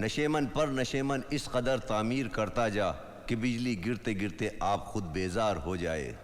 नशेमन पर नशेमन इस कदर तामीर करता जा कि बिजली गिरते गिरते आप खुद बेजार हो जाए।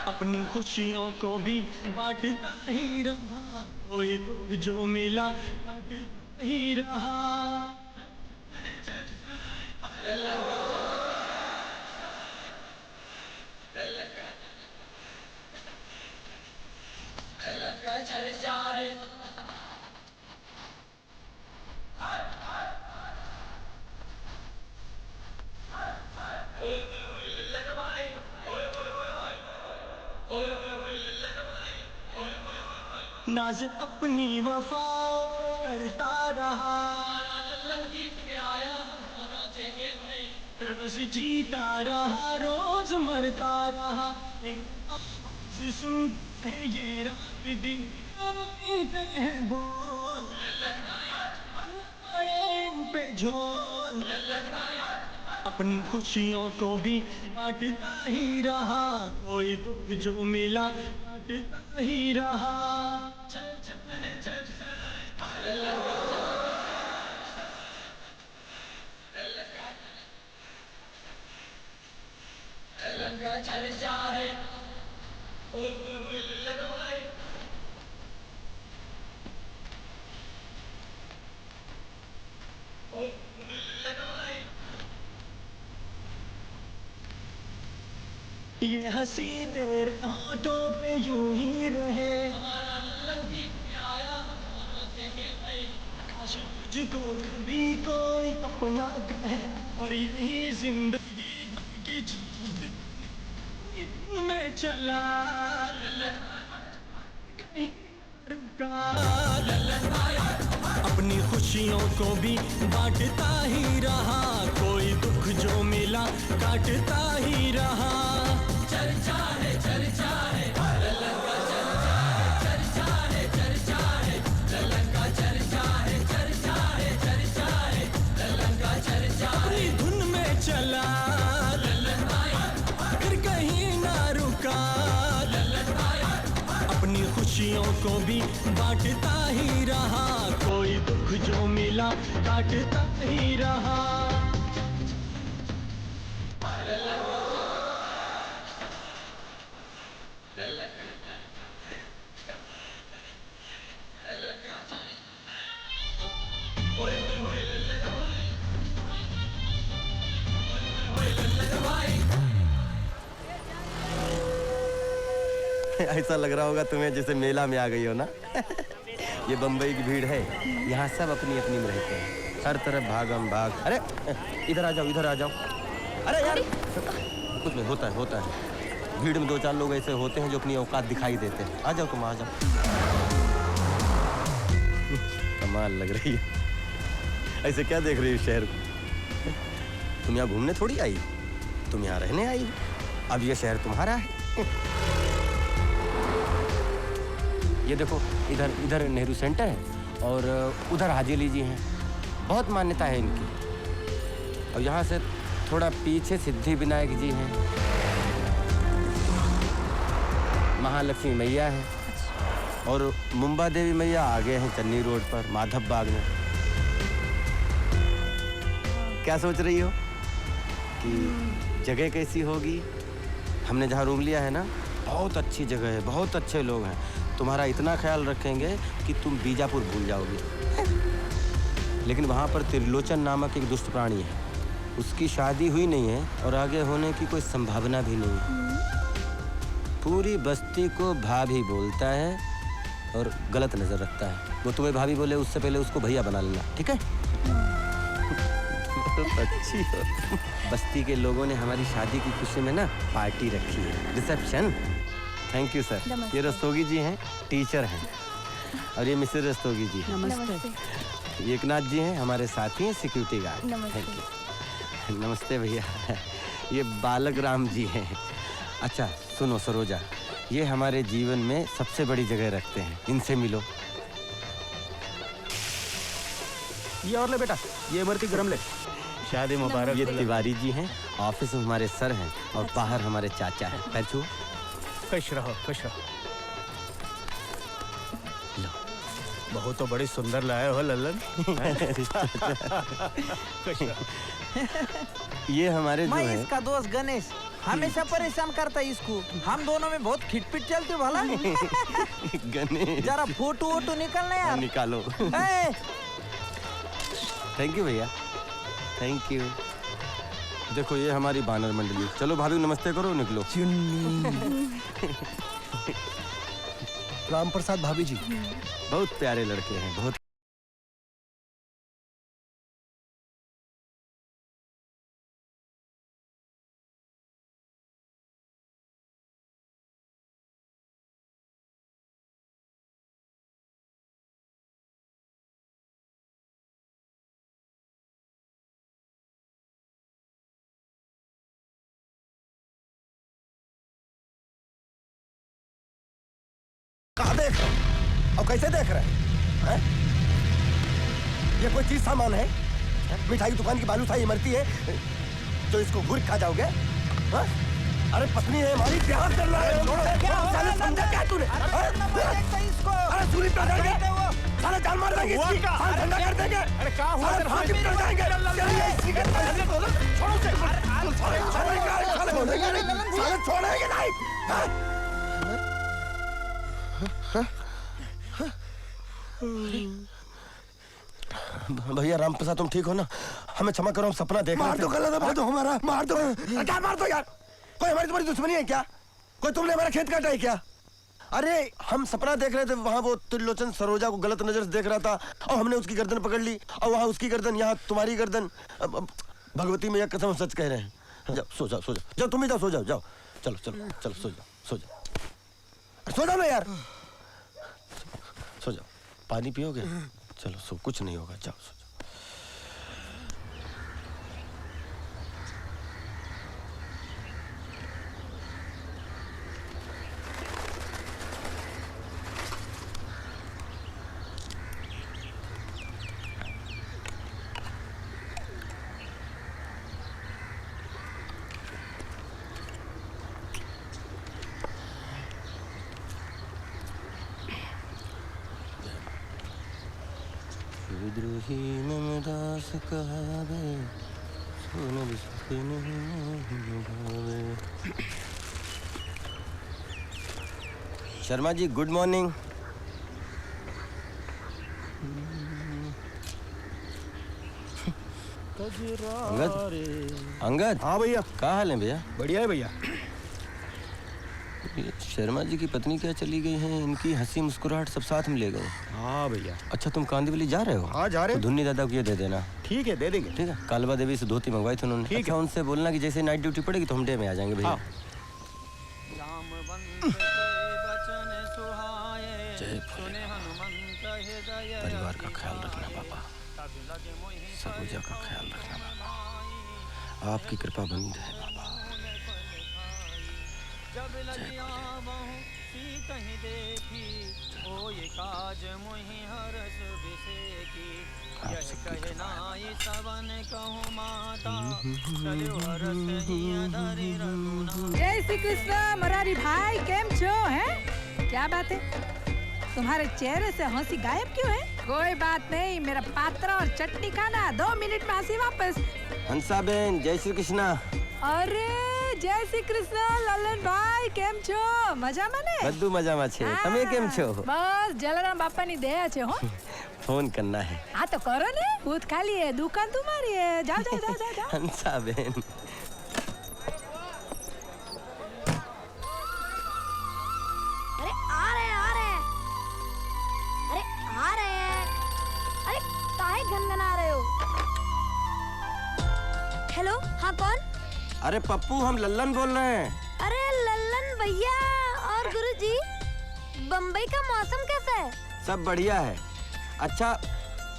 अपनी खुशियों को भी बांटता ही रहा, कोई तो जो मिला बांटता ही रहा। नाज़ अपनी वफा करता रहा, रोज जीता रहा रोज मरता रहा। सुनते ये रात दिन बोल पे झोल, अपनी खुशियों को भी बांटता ही रहा, कोई दुख जो मिला बांटता ही रहा। चल जाए ये हंसी तेरे होठों पे यूं ही रहे, काश मुझको कभी कोई अपना कहे, और यही जिंदगी की में चला कहीं रुका। अपनी खुशियों को भी बांटता ही रहा, कोई दुख जो मिला काटता ही रहा। चल चाहे चल चाहे ललका चल चाहे चल चाहे ललका चल चाहे चल चाहे ललका चल चाहे। धुन में चला फिर कहीं ना रुका, अपनी खुशियों को भी बांटता ही रहा, कोई दुख जो मिला काटता ही रहा। ऐसा लग रहा होगा तुम्हें जैसे मेला में आ गई हो ना। ये बम्बई की भीड़ है, यहाँ सब अपनी अपनी में रहते हैं, हर तरफ भागम भाग। अरे इधर आ जाओ, इधर आ जाओ। अरे यार कुछ नहीं, होता है भीड़ में दो चार लोग ऐसे होते हैं जो अपनी औकात दिखाई देते हैं। आ जाओ तुम, आ जाओ। कमाल लग रही है, ऐसे क्या देख रही हो शहर को? तुम यहाँ घूमने थोड़ी आई, तुम यहाँ रहने आई। अब ये शहर तुम्हारा है। ये देखो, इधर नेहरू सेंटर है और उधर हाजी अली जी हैं, बहुत मान्यता है इनकी। और यहाँ से थोड़ा पीछे सिद्धि विनायक जी हैं, महालक्ष्मी मैया है, और मुंबा देवी मैया आगे हैं चन्नी रोड पर माधव बाग में। क्या सोच रही हो कि जगह कैसी होगी? हमने जहाँ रूम लिया है ना, बहुत अच्छी जगह है, बहुत अच्छे लोग हैं, तुम्हारा इतना ख्याल रखेंगे कि तुम बीजापुर भूल जाओगे। लेकिन वहाँ पर त्रिलोचन नामक एक दुष्ट प्राणी है। उसकी शादी हुई नहीं है और आगे होने की कोई संभावना भी नहीं है। पूरी बस्ती को भाभी बोलता है और गलत नजर रखता है। वो तुम्हें भाभी बोले उससे पहले उसको भैया बना लेना, ठीक है? अच्छी हो। बस्ती के लोगों ने हमारी शादी की खुशी में ना पार्टी रखी है, रिसेप्शन। Thank you sir. ये रस्तोगी जी हैं, टीचर हैं, और ये मिसेस रस्तोगी जी। नमस्ते। एकनाथ जी हैं, हमारे साथी हैं, सिक्योरिटी गार्ड। Thank you. नमस्ते भैया। ये बालक राम जी हैं। अच्छा सुनो सरोजा, ये हमारे जीवन में सबसे बड़ी जगह रखते हैं, इनसे मिलो। ये और ले बेटा, ये इमरती गरम ले। शादी मुबारक। ये तिवारी जी हैं, ऑफिस में हमारे सर हैं, और बाहर हमारे चाचा हैं। पैर छुओ। खुश रहो, खुश रहो। लो। बहुत तो बड़ी सुंदर लाए हो लल्लन। खुश रहो। ये हमारे जो मैं है इसका दोस्त गणेश हमेशा परेशान करता है इसको। हम दोनों में बहुत खिटपिट चलती भला। गणेश जरा फोटो वोटो निकलना यार। निकालो। ए, थैंक यू भैया, थैंक यू। देखो ये हमारी बानर मंडली। चलो भाभी नमस्ते करो, निकलो। राम प्रसाद भाभी जी बहुत प्यारे लड़के हैं, बहुत। कहाँ देख रहे हैं और कैसे देख रहे हैं? ये कोई चीज सामान है? मिठाई की दुकान की बालूशाही इमरती है तो इसको घूर खा जाओगे? हा? अरे पत्नी है हमारी, प्यार करना है। साले समझा क्या तूने? अरे सूरी पे जाएंगे, साले जान मार देंगे इसकी, साले धंधा कर देंगे। अरे क्या हुआ? साले फांसी पे जाएंगे। चलिए इसी के साले बोलो, छोड़ो से, साले छोड़ेंगे नहीं। भैया राम प्रसाद तुम ठीक हो ना? हमें क्षमा करो, हम सपना देख रहे थे। मार दो गला दबा दो हमारा, मार दो। क्या मार दो यार? कोई हमारी तुम्हारी दुश्मनी है क्या? कोई तुमने हमारा खेत काटा है क्या? अरे हम सपना देख रहे थे, वहाँ वो त्रिलोचन सरोजा को गलत नजर से देख रहा था और हमने उसकी गर्दन पकड़ ली, और वहाँ उसकी गर्दन, यहाँ तुम्हारी गर्दन। भगवती मैया कसम सच कह रहे हैं। जाओ सो जाओ, सो जाओ, जाओ तुम ही जाओ, सो जाओ, जाओ। चलो चलो चलो सो जाओ, सो जाओ, सो जाओ ना यार, सो जाओ। पानी पियोगे? चलो सो, कुछ नहीं होगा, जाओ सो जाओ। विद्रोही ममदास कहावे, सोने बिस्कुट नहीं भावे। Sharma ji good morning. अंगद, अंगद। हाँ भैया। क्या हाल है भैया? बढ़िया है भैया। शर्मा जी की पत्नी क्या चली गई हैं? इनकी हंसी मुस्कुराहट सब साथ में ले गए। हाँ भैया। अच्छा तुम कांदीवली जा रहे हो? हाँ जा रहे तो धुन्नी दादा को ये दे देना। ठीक है, दे देंगे। ठीक है। कालबा देवी से धोती मंगवाई थी उन्होंने। ठीक अच्छा, है। उनसे बोलना कि जैसे नाइट ड्यूटी पड़ेगी तो हम डे में आ जाएंगे भैया। हाँ। जय परिवार का ख्याल रखना बाबा, सरोजा का ख्याल रखना बाबा, आपकी कृपा बनी रहे बाबा। जय श्री कृष्ण मरारी भाई, केम छो हैं? क्या बात है, तुम्हारे चेहरे से हंसी गायब क्यों है? कोई बात नहीं, मेरा पात्रा और चटनी खाना, 2 मिनट में हंसी वापस। हंसा बेन, जय श्री कृष्णा। अरे જય શ્રી કૃષ્ણ લલન ભાઈ કેમ છો મજામાં ને બધું મજામાં છે તમે કેમ છો બસ જલારામ બાપાની દયા છે હો फोन करना है હા તો કરો ને બૂથ ખાલી है दुकान तुम्हारी है जाओ जाओ जाओ जाओ, जाओ। हंसा बहन अरे आ रहे हैं अरे आ रहे हैं अरे काहे गनगना रहे हो हेलो हाँ कौन अरे पप्पू हम लल्लन बोल रहे हैं अरे लल्लन भैया और गुरुजी बम्बई का मौसम कैसा है सब बढ़िया है अच्छा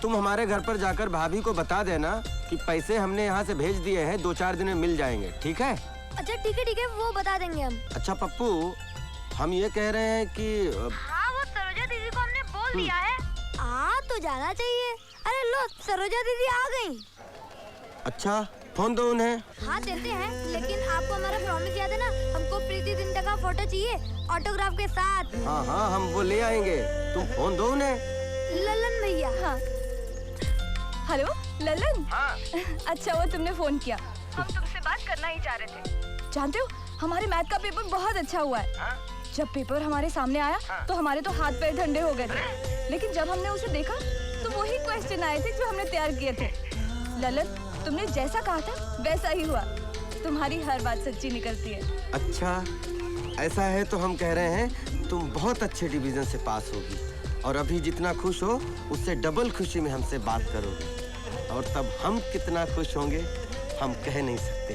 तुम हमारे घर पर जाकर भाभी को बता देना कि पैसे हमने यहाँ से भेज दिए हैं 2-4 दिन में मिल जाएंगे ठीक है अच्छा ठीक है वो बता देंगे हम अच्छा पप्पू हम ये कह रहे हैं कि हाँ वो सरोजा दीदी को हमने बोल दिया है आ तो जाना चाहिए अरे लो सरोजा दीदी आ गई अच्छा फोन दो उन्हें हाँ देते हैं लेकिन आपको हमारा प्रॉमिस याद है ना हमको प्रीति जिंटा का फोटो चाहिए ऑटोग्राफ के साथ हाँ हाँ हम वो ले आएंगे तुम फोन दो उन्हें ललन भैया हाँ हेलो ललन हाँ। अच्छा वो तुमने फोन किया हम तुमसे बात करना ही चाह रहे थे जानते हो हमारे मैथ का पेपर बहुत अच्छा हुआ है हाँ? जब पेपर हमारे सामने आया हाँ? तो हमारे तो हाथ पैर ठंडे हो गए थे लेकिन जब हमने उसे देखा तो वही क्वेश्चन आए थे जो हमने तैयार किए थे ललन तुमने जैसा कहा था वैसा ही हुआ तुम्हारी हर बात सच्ची निकलती है अच्छा ऐसा है तो हम कह रहे हैं तुम बहुत अच्छे डिवीजन से पास होगी और अभी जितना खुश हो उससे डबल खुशी में हमसे बात करोगे और तब हम कितना खुश होंगे हम कह नहीं सकते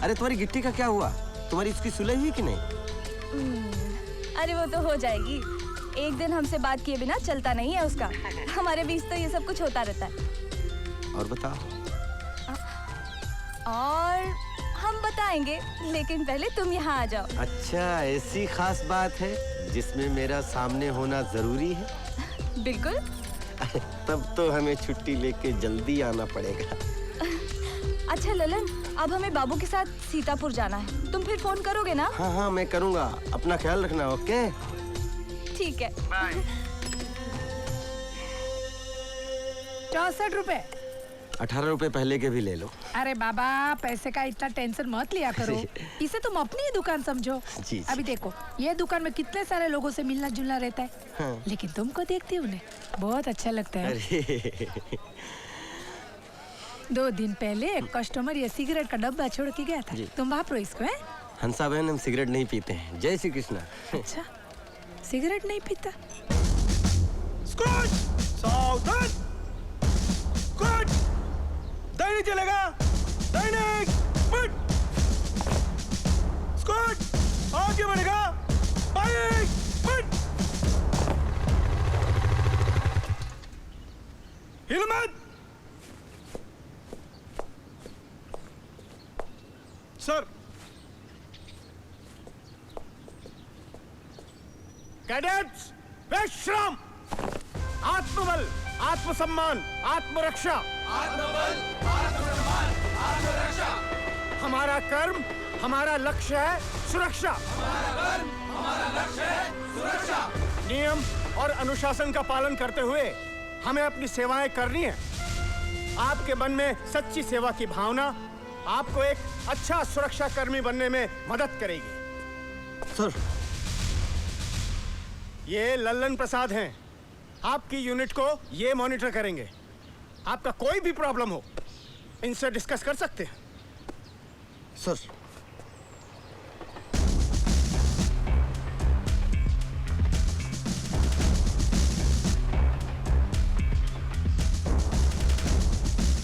अरे तुम्हारी गिट्टी का क्या हुआ तुम्हारी इसकी सुलह हुई कि नहीं अरे वो तो हो जाएगी एक दिन हमसे बात किए बिना चलता नहीं है उसका हमारे बीच तो ये सब कुछ होता रहता है और बताओ और हम बताएंगे लेकिन पहले तुम यहाँ आ जाओ अच्छा ऐसी खास बात है जिसमें मेरा सामने होना जरूरी है बिल्कुल तब तो हमें छुट्टी लेके जल्दी आना पड़ेगा अच्छा ललन अब हमें बाबू के साथ सीतापुर जाना है तुम फिर फोन करोगे ना हाँ हाँ मैं करूँगा अपना ख्याल रखना ओके ठीक है 64 रुपए 18 रुपए पहले के भी ले लो अरे बाबा पैसे का इतना टेंशन मत लिया करो इसे तुम अपनी ही दुकान समझो जी। अभी देखो ये दुकान में कितने सारे लोगों से मिलना जुलना रहता है हाँ। लेकिन तुमको देखती हूँ उन्हें बहुत अच्छा लगता है अरे 2 दिन पहले एक कस्टमर ये सिगरेट का डब्बा छोड़ के गया था जी। तुम वापरो इसको है हंसा बहन हम सिगरेट नहीं पीते हैं जय श्री कृष्णा अच्छा सिगरेट नहीं पीता स्कूट सावधान स्कूट दैनिक चलेगा दैनिक बट स्कूट आगे बढ़ेगा बाइक बट हिलमत सर कैडेट्स विश्राम आत्मबल आत्मसम्मान आत्मरक्षा हमारा कर्म हमारा लक्ष्य है सुरक्षा नियम और अनुशासन का पालन करते हुए हमें अपनी सेवाएं करनी है आपके मन में सच्ची सेवा की भावना आपको एक अच्छा सुरक्षा कर्मी बनने में मदद करेगी सर ये लल्लन प्रसाद हैं आपकी यूनिट को ये मॉनिटर करेंगे आपका कोई भी प्रॉब्लम हो इनसे डिस्कस कर सकते हैं सर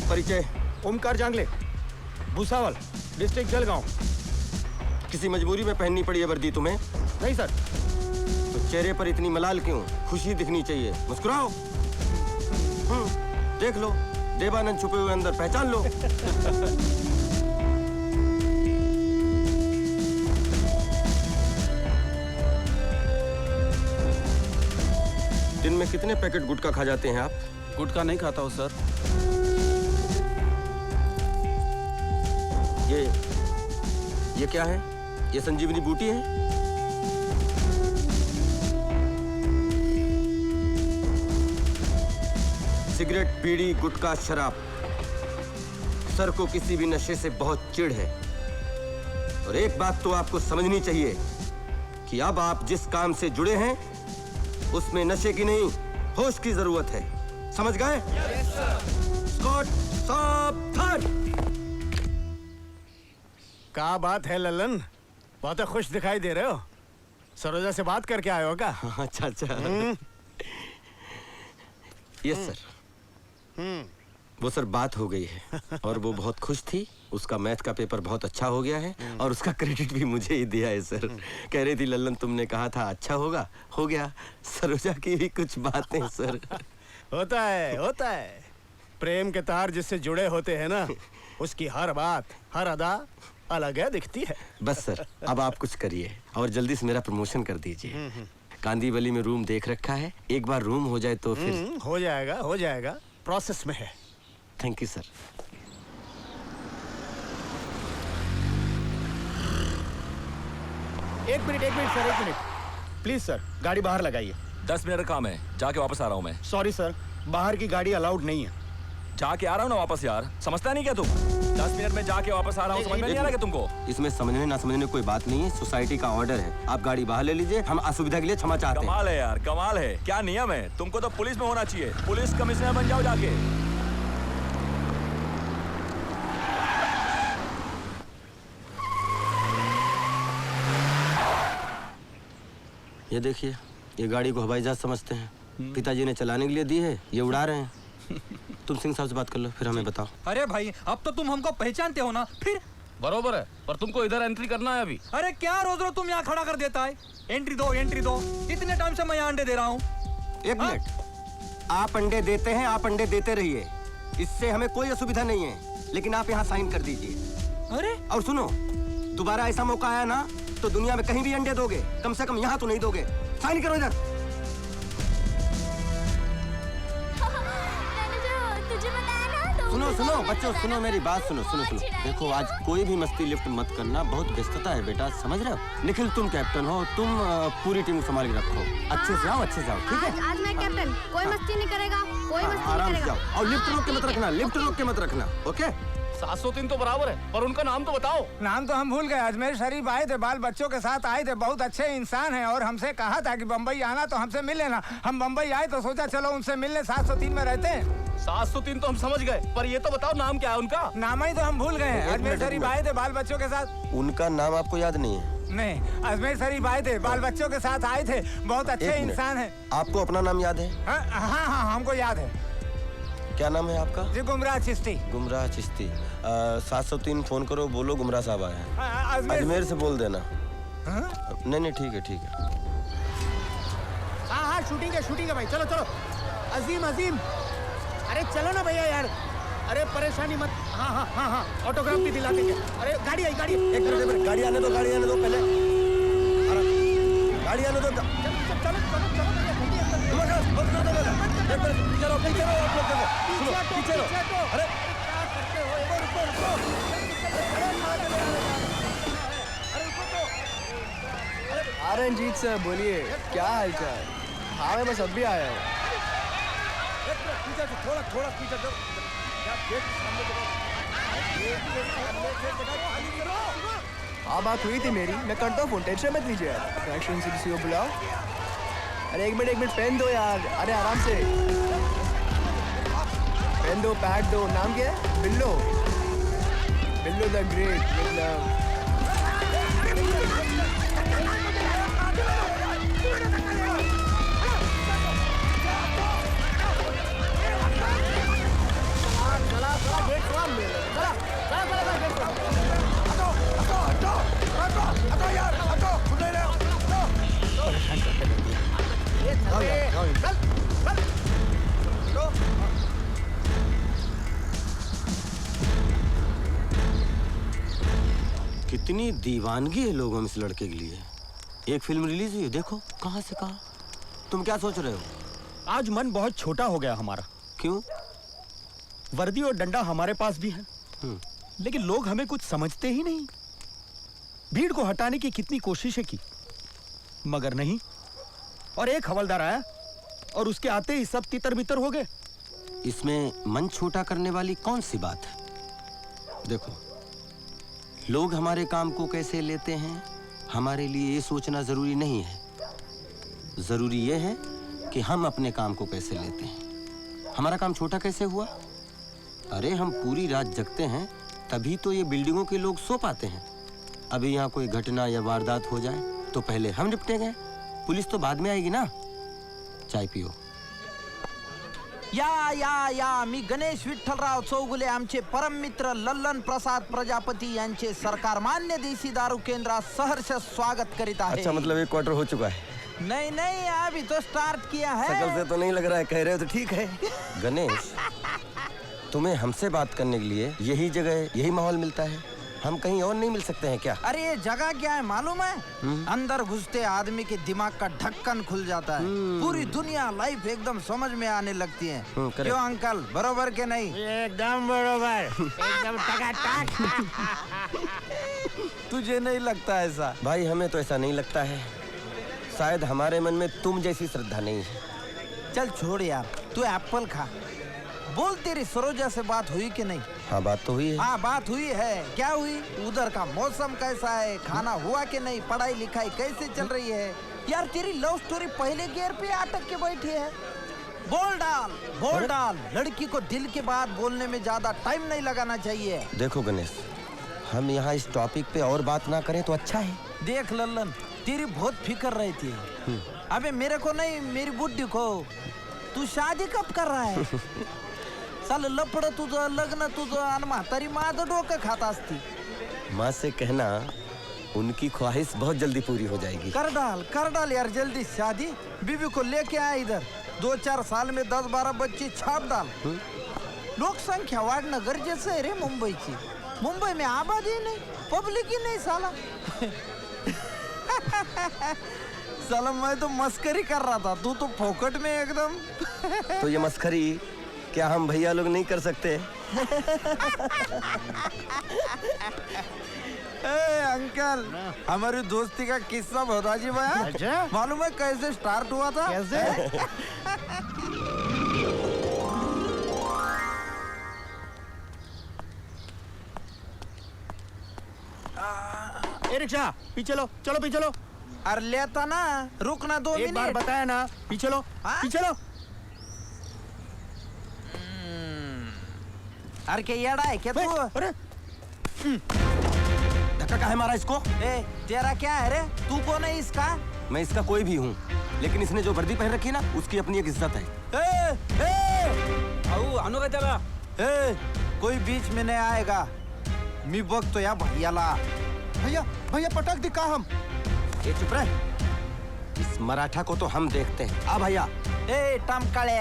परिचय ओमकार जांगले भूसावल डिस्ट्रिक्ट जलगांव किसी मजबूरी में पहननी पड़ी है वर्दी तुम्हें नहीं सर तो चेहरे पर इतनी मलाल क्यों खुशी दिखनी चाहिए मुस्कुराओ देख लो देवानंद छुपे हुए अंदर पहचान लो दिन में कितने पैकेट गुटखा खा जाते हैं आप गुटखा नहीं खाता हूँ सर ये क्या है ये संजीवनी बूटी है सिगरेट बीड़ी गुटखा शराब सर को किसी भी नशे से बहुत चिढ़ है और एक बात तो आपको समझनी चाहिए कि अब आप जिस काम से जुड़े हैं उसमें नशे की नहीं, होश की जरूरत है। समझ गए? स्कॉट, सावधान। क्या बात है ललन, बहुत खुश दिखाई दे रहे हो। सरोजा से बात करके आए हो क्या? अच्छा अच्छा। Yes sir. वो सर बात हो गई है और वो बहुत खुश थी। उसका मैथ का पेपर बहुत अच्छा हो गया है और उसका क्रेडिट भी मुझे ही दिया है सर। कह रही थी ललन तुमने कहा था अच्छा होगा, हो गया। सरोजा की भी कुछ बातें सर। होता है। प्रेम के तार जिससे जुड़े होते हैं ना, उसकी हर बात, हर अदा अलग है, दिखती है। बस सर अब आप कुछ करिए और जल्दी से मेरा प्रमोशन कर दीजिए। कांदीवली में रूम देख रखा है, एक बार रूम हो जाए तो फिर हो जाएगा, प्रोसेस में है। Thank you sir. एक मिनट सर, एक मिनट प्लीज सर, गाड़ी बाहर लगाइए। 10 मिनट का काम है, जाके वापस आ रहा हूँ मैं। सॉरी सर, बाहर की गाड़ी अलाउड नहीं है। जाके आ रहा हूँ ना वापस यार, समझता नहीं क्या तुम? 10 मिनट में जाके वापस आ रहा हूँ, समझ में नहीं आ रहा क्या तुमको? इसमें समझने ना समझने कोई बात नहीं है, सोसाइटी का ऑर्डर है। आप गाड़ी बाहर ले लीजिए, हम असुविधा के लिए क्षमा चाहते हैं। कमाल है यार, कमाल है। क्या नियम है? तुमको तो पुलिस में होना चाहिए, पुलिस कमिश्नर बन जाओ जाके। ये देखिए, ये गाड़ी को हवाई जहाज समझते हैं। पिताजी ने चलाने के लिए दी है, ये उड़ा रहे हैं। तुम सिंह साहब से बात कर लो, फिर हमें बताओ। अरे भाई अब तो तुम हमको पहचानते हो ना, फिर बरोबर है, पर तुमको इधर एंट्री करना है अभी। अरे क्या रोज रोज तुम यहाँ खड़ा कर देता है? एंट्री दो, एंट्री दो। इतने टाइम से मैं यहाँ अंडे दे रहा हूँ। एक मिनट, आप अंडे देते हैं, आप अंडे देते रहिए, इससे हमें कोई असुविधा नहीं है, लेकिन आप यहाँ साइन कर दीजिए। अरे और सुनो, दोबारा ऐसा मौका आया ना तो दुनिया में कहीं भी अंडे दोगे, कम से कम यहाँ तो नहीं दोगे। साइन करो इधर। तुझे बताया ना, सुनो सुनो बच्चों, सुनो मेरी बात, सुनो सुनो सुनो। देखो आज कोई भी मस्ती लिफ्ट मत करना, बहुत व्यस्तता है बेटा, समझ रहे हो? निखिल तुम कैप्टन हो, तुम पूरी टीम संभाल के रखो। अच्छे से आओ, अच्छे से आओ, ठीक है? आज मैं कैप्टन, कोई मस्ती नहीं करेगा, कोई मस्ती आराम नहीं से करेगा। जाओ और लिफ्ट रोक के मत रखना, लिफ्ट रोक के मत रखना, ओके? 703 तो बराबर है, पर उनका नाम तो बताओ। नाम तो हम भूल गए। अजमेर शरीफ आए थे, बाल बच्चों के साथ आए थे, बहुत अच्छे इंसान हैं और हमसे कहा था कि बम्बई आना तो हमसे मिल लेना। हम बम्बई आए तो सोचा चलो उनसे मिलने। 703 में रहते हैं। 703 तो हम समझ गए, पर ये तो बताओ नाम क्या है उनका? नाम ही तो हम भूल गए हैं। अजमेर शरीफ आए थे बाल बच्चों के साथ। उनका नाम आपको याद नहीं है? नहीं, अजमेर शरीफ आए थे, बाल बच्चों के साथ आए थे, बहुत अच्छे एक मिनट। इंसान हैं। आपको अपना नाम याद है? हाँ, हमको याद है। क्या नाम है आपका? जी गुमराह चिश्ती। गुमराह चिश्ती। 703 फोन करो, बोलो गुमराह साहब आए हैं। अजमेर से बोल देना। नहीं ठीक है, ठीक है। हाँ, शूटिंग है भाई, चलो चलो। अजीम, अरे चलो ना भैया यार, अरे परेशानी मत। हाँ, ऑटोग्राफ भी दिला देंगे। अरे गाड़ी आई, गाड़ी। एक मिनट, गाड़ी आने दो पहले। गाड़ी आने दो। चलो पीछे रहो आप लोग। सुनो, पीछे रहो। अरे रंजीत सर बोलिए, क्या हाल चाल? हाँ मैं बस अभी आया हूँ। थोड़ा पीछे जाओ। हाँ बात हुई थी मेरी, मैं करता हूँ फोन, टेंशन मत लीजिए यार। कनेक्शन से किसी को बुलाओ। अरे एक मिनट पेन दो यार। अरे आराम से पेन दो, पैड दो। नाम क्या है? बिल्लो द ग्रेट, विद लव। कितनी दीवानगी है लोगों में इस लड़के के लिए। एक फिल्म रिलीज हुई, देखो कहां से कहां। तुम क्या सोच रहे हो? आज मन बहुत छोटा हो गया हमारा। क्यों? वर्दी और डंडा हमारे पास भी है, लेकिन लोग हमें कुछ समझते ही नहीं। भीड़ को हटाने की कितनी कोशिशें की, मगर नहीं। और एक हवलदार आया और उसके आते ही सब तितर बितर हो गए। इसमें मन छोटा करने वाली कौन सी बात है? देखो, लोग हमारे काम को कैसे लेते हैं हमारे लिए ये सोचना जरूरी नहीं है। जरूरी ये है कि हम अपने काम को कैसे लेते हैं। हमारा काम छोटा कैसे हुआ? अरे हम पूरी रात जगते हैं तभी तो ये बिल्डिंगों के लोग सो पाते हैं। अभी यहाँ कोई घटना या वारदात हो जाए तो पहले हम निपटेंगे, पुलिस तो बाद में आएगी ना। चाय पियो। या मी गणेश विठ्ठलराव चौगुले आमचे परम मित्र लल्लन प्रसाद प्रजापती यांचे सरकार मान्य देशी दारू केंद्रात सहर्ष स्वागत करीत आहे। अच्छा, मतलब एक क्वार्टर हो चुका है? नहीं नहीं, अभी तो स्टार्ट किया है। शकल से तो नहीं लग रहा है, कह रहे हो तो ठीक है। गणेश, तुम्हें हमसे बात करने के लिए यही जगह, यही माहौल मिलता है? हम कहीं और नहीं मिल सकते हैं क्या? अरे ये जगह क्या है मालूम है? अंदर घुसते आदमी के दिमाग का ढक्कन खुल जाता है। पूरी दुनिया लाइफ एकदम समझ में आने लगती है। क्यों अंकल, बरोबर के नहीं? एकदम बरोबर, एकदम टकाटक। तुझे नहीं लगता ऐसा? भाई हमें तो ऐसा नहीं लगता है। शायद हमारे मन में तुम जैसी श्रद्धा नहीं है। चल छोड़ यार, तू एप्पल खा। बोल, तेरी सरोजा से बात हुई कि नहीं? हाँ, बात तो हुई है। हाँ, बात हुई है। क्या हुई? उधर का मौसम कैसा है, खाना हुआ कि नहीं, पढ़ाई लिखाई कैसे चल रही है? यार तेरी लव स्टोरी पहले गियर पे अटक के बैठी है। बोल डाल, बोल डाल। लड़की को दिल की बात बोलने में ज्यादा टाइम नहीं लगाना चाहिए। देखो गणेश, हम यहाँ इस टॉपिक पे और बात ना करें तो अच्छा है। देख लल्लन, तेरी बहुत फिक्र रहती है। अबे मेरे को नहीं, मेरी बुड्ढी को। तू शादी कब कर रहा है? चल लपड तुझं, लग्न तुझं, आणि म्हातारी माझं डोकं खात असती। माँ से कहना उनकी ख्वाहिश बहुत जल्दी पूरी हो जाएगी। कर डाल यार जल्दी शादी। बीबी को लेके आया इधर। 2-4 साल में 10-12 बच्चे छाप डाल। लोक संख्या वाढणं गरजेचं आहे रे मुंबईची। मुंबई में आबादी नहीं, पब्लिक ही नहीं साला। साला मैं तो मस्करी कर रहा था, तू तो फोकट में एकदम। तो ये मस्करी क्या हम भैया लोग नहीं कर सकते? अंकल, हमारी दोस्ती का किस्सा बता जी भैया। अच्छा? मालूम है कैसे स्टार्ट हुआ था? कैसे? रिक्शा पीछे लो, चलो पीछे लो। अरे लेता ना, रुकना 2 मिनट। एक बार बताया ना, पीछे लो। पीछे लो। अरे क्या येड़ा है क्या तू? अरे धक्का काहे मारा इसको? तेरा क्या है रे? तू कौन है इसका? मैं इसका कोई भी हूँ, लेकिन इसने जो वर्दी पहन रखी है ना, उसकी अपनी एक इज्जत है। आणू का त्याला? कोई बीच में नहीं आएगा। मी बघतो या भैयाला। भैया पटक दी का हम? ये चुप रहे। इस मराठा को तो हम देखते हैं। आ भैया। टमकाळे।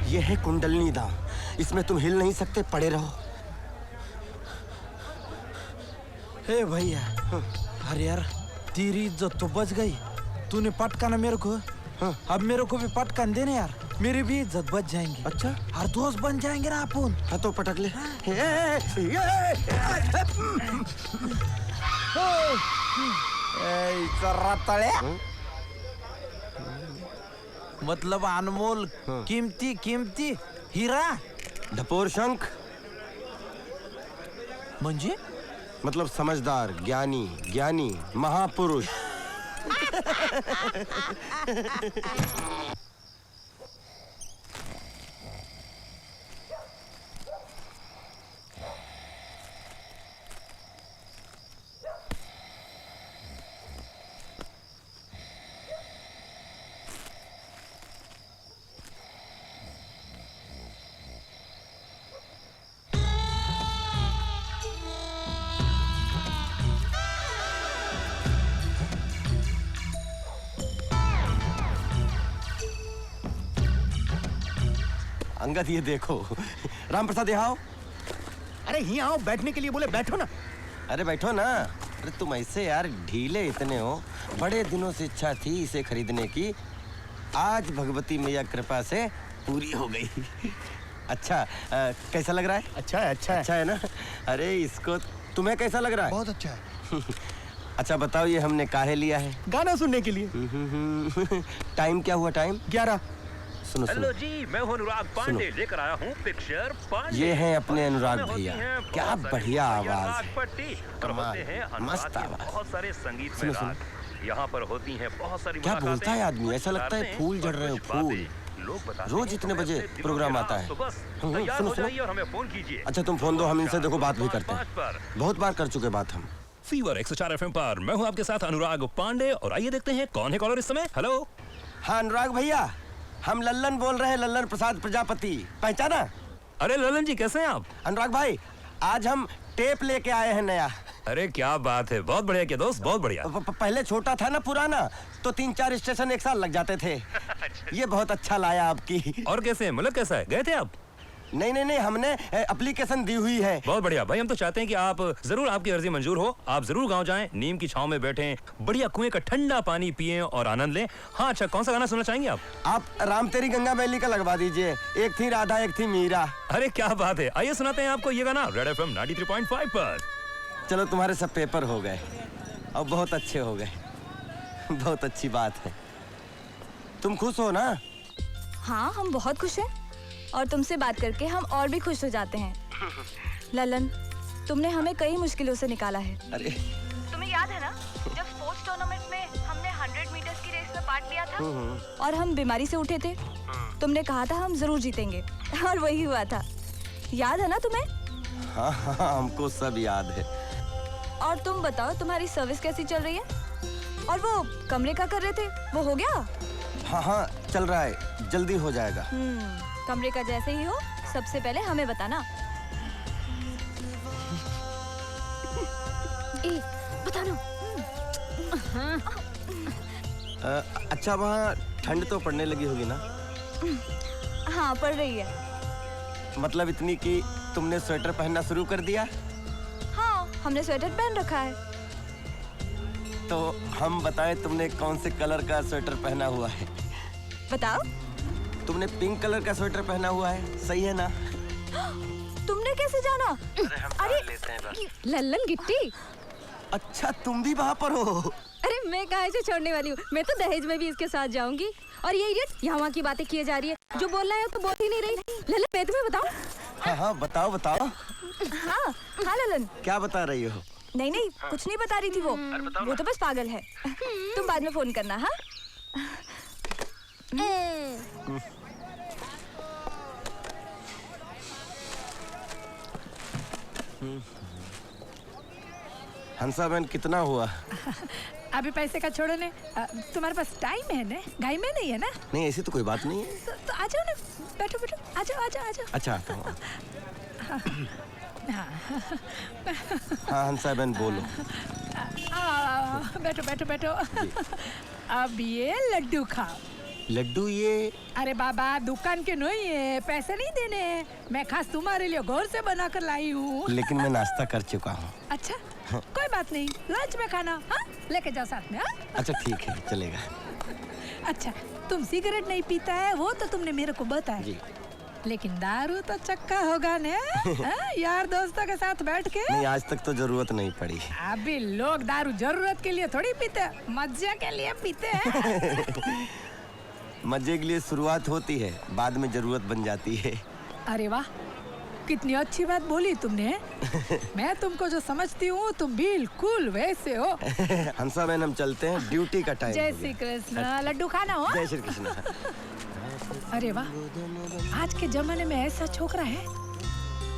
ये है कुंडलनी धाम, इसमें तुम हिल नहीं सकते, पड़े रहो। हे भैया, अरे यार तेरी इज्जत तो बच गई। तूने पटकाना मेरे को। अब मेरे को भी पटकान देने यार, मेरी भी इज्जत बच जाएंगी। अच्छा, हर दोस्त बन जाएंगे ना अपन। हाँ तो पटक ले। मतलब अनमोल, कीमती हीरा। ढपोर शंख म्हणजे? मतलब समझदार, ज्ञानी महापुरुष। अंगद ये देखो, राम प्रसाद यहाँ आओ। अरे यहाँ आओ, बैठने के लिए बोले, बैठो ना। अरे बैठो ना। अरे तुम ऐसे यार ढीले इतने हो, बड़े दिनों से इच्छा थी इसे खरीदने की, आज भगवती मैया कृपा से पूरी हो गई। अच्छा कैसा लग रहा है? अच्छा है, अच्छा है। अच्छा है ना? अरे इसको तुम्हें कैसा लग रहा है? बहुत अच्छा है। अच्छा बताओ ये हमने काहे लिया है? गाना सुनने के लिए। टाइम क्या हुआ? टाइम 11। सुनो हेलो जी, मैं हूँ अनुराग पांडे, लेकर आया हूँ पिक्चर पांडे। ये हैं अपने अनुराग भैया, क्या बढ़िया आवाज है। कमाल, मस्त आवाज। बहुत सारे संगीत में राग यहाँ पर होती हैं, बहुत सारी क्या बोलता है आदमी, ऐसा लगता है फूल जड़ रहे हो, फूल। रोज इतने बजे प्रोग्राम आता है। सुनो सुनो, और हमें फोन कीजिए। अच्छा तुम फोन दो, हम इनसे देखो बात भी करते हैं, बहुत बार कर चुके बात हम। फीवर 104 FM पर मैं हूँ आपके साथ अनुराग पांडे, और आइए देखते हैं कौन है कॉलर इस समय। हेलो। हाँ अनुराग भैया, हम लल्लन बोल रहे हैं, लल्लन प्रसाद प्रजापति, पहचाना? अरे लल्लन जी कैसे हैं आप? अनुराग भाई आज हम टेप लेके आए हैं नया। अरे क्या बात है, बहुत बढ़िया क्या दोस्त, बहुत बढ़िया। पहले छोटा था ना पुराना, तो 3-4 स्टेशन एक साल लग जाते थे। ये बहुत अच्छा लाया आपकी। और कैसे है, मतलब कैसा है, गए थे आप? नहीं, हमने एप्लीकेशन दी हुई है। बहुत बढ़िया भाई, हम तो चाहते हैं कि आप जरूर, आपकी अर्जी मंजूर हो, आप जरूर गांव जाएं, नीम की छांव में बैठें, बढ़िया कुएं का ठंडा पानी पिएं और आनंद लें। हाँ अच्छा, कौन सा गाना सुनना चाहेंगे आप? आप राम तेरी गंगा मैली का लगवा दीजिए, एक थी राधा एक थी मीरा। अरे क्या बात है, आइए सुनाते हैं आपको ये गाना रेड FM 93.5 पर। चलो तुम्हारे सब पेपर हो गए और बहुत अच्छे हो गए, बहुत अच्छी बात है। तुम खुश हो ना? हाँ हम बहुत खुश हैं, और तुमसे बात करके हम और भी खुश हो जाते हैं। ललन, तुमने हमें कई मुश्किलों से निकाला है। अरे तुम्हें याद है ना जब स्पोर्ट्स टूर्नामेंट में हमने 100 मीटर्स की रेस में पार्ट लिया था और हम बीमारी से उठे थे? तुमने कहा था हम जरूर जीतेंगे, और वही हुआ था। याद है ना तुम्हें? हाँ, हमको सब याद है। और तुम बताओ, तुम्हारी सर्विस कैसी चल रही है? और वो कमरे का कर रहे थे, वो हो गया? हाँ चल रहा है, जल्दी हो जाएगा। कमरे का जैसे ही हो सबसे पहले हमें बताना। बता दो। अच्छा वहाँ ठंड तो पड़ने लगी होगी ना? हाँ पड़ रही है। मतलब इतनी कि तुमने स्वेटर पहनना शुरू कर दिया? हाँ हमने स्वेटर पहन रखा है। तो हम बताएं तुमने कौन से कलर का स्वेटर पहना हुआ है? बताओ। तुमने पिंक कलर का स्वेटर पहना हुआ है, सही है ना? तुमने कैसे जाना? अरे लल्लन गिट्टी। अच्छा तुम भी वहाँ पर हो? अरे मैं कहाँ से छोड़ने वाली हूँ, मैं तो दहेज में भी इसके साथ जाऊंगी। और ये इडियट यहाँ वहाँ की बातें किए जा रही है, जो बोलना है तो बोल ही नहीं रही। लल्लन मैं तुम्हें बताऊँ? हाँ बताओ। हाँ लल्लन। क्या बता रही हो? नहीं कुछ नहीं बता रही थी वो तो बस पागल है। तुम बाद में फोन करना। हाँ हंसा बहन कितना हुआ? अभी पैसे का छोड़ो ने, तुम्हारे पास टाइम है ना, घाई में नहीं है ना? नहीं ऐसी तो कोई बात नहीं है। तो आ जाओ ना, बैठो आ जाओ। अच्छा आता हूँ। हाँ हंसा बहन बोलो। बैठो। अब ये लड्डू खाओ। लड्डू ये? अरे बाबा दुकान के नहीं है, पैसे नहीं देने, मैं खास तुम्हारे लिए घर से बना कर लाई हूँ। लेकिन मैं नाश्ता कर चुका हूँ। अच्छा कोई बात नहीं, लंच में खाना। हाँ लेके जाओ साथ में। अच्छा ठीक है चलेगा। अच्छा तुम सिगरेट नहीं पीता है वो तो तुमने मेरे को बताया जी। लेकिन दारू तो चक्का होगा ने? यार दोस्तों के साथ बैठ के? नहीं आज तक तो जरूरत नहीं पड़ी। अभी लोग दारू जरूरत के लिए थोड़ी पीते, मजे के लिए पीते हैं। मजे के लिए शुरुआत होती है, बाद में जरूरत बन जाती है। अरे वाह कितनी अच्छी बात बोली तुमने। मैं तुमको जो समझती हूँ तुम बिल्कुल वैसे हो। हंसा बहन हम चलते हैं, ड्यूटी का टाइम। जय श्री कृष्ण। लड्डू खाना हो? जय श्री कृष्ण। अरे वाह आज के जमाने में ऐसा छोकरा है,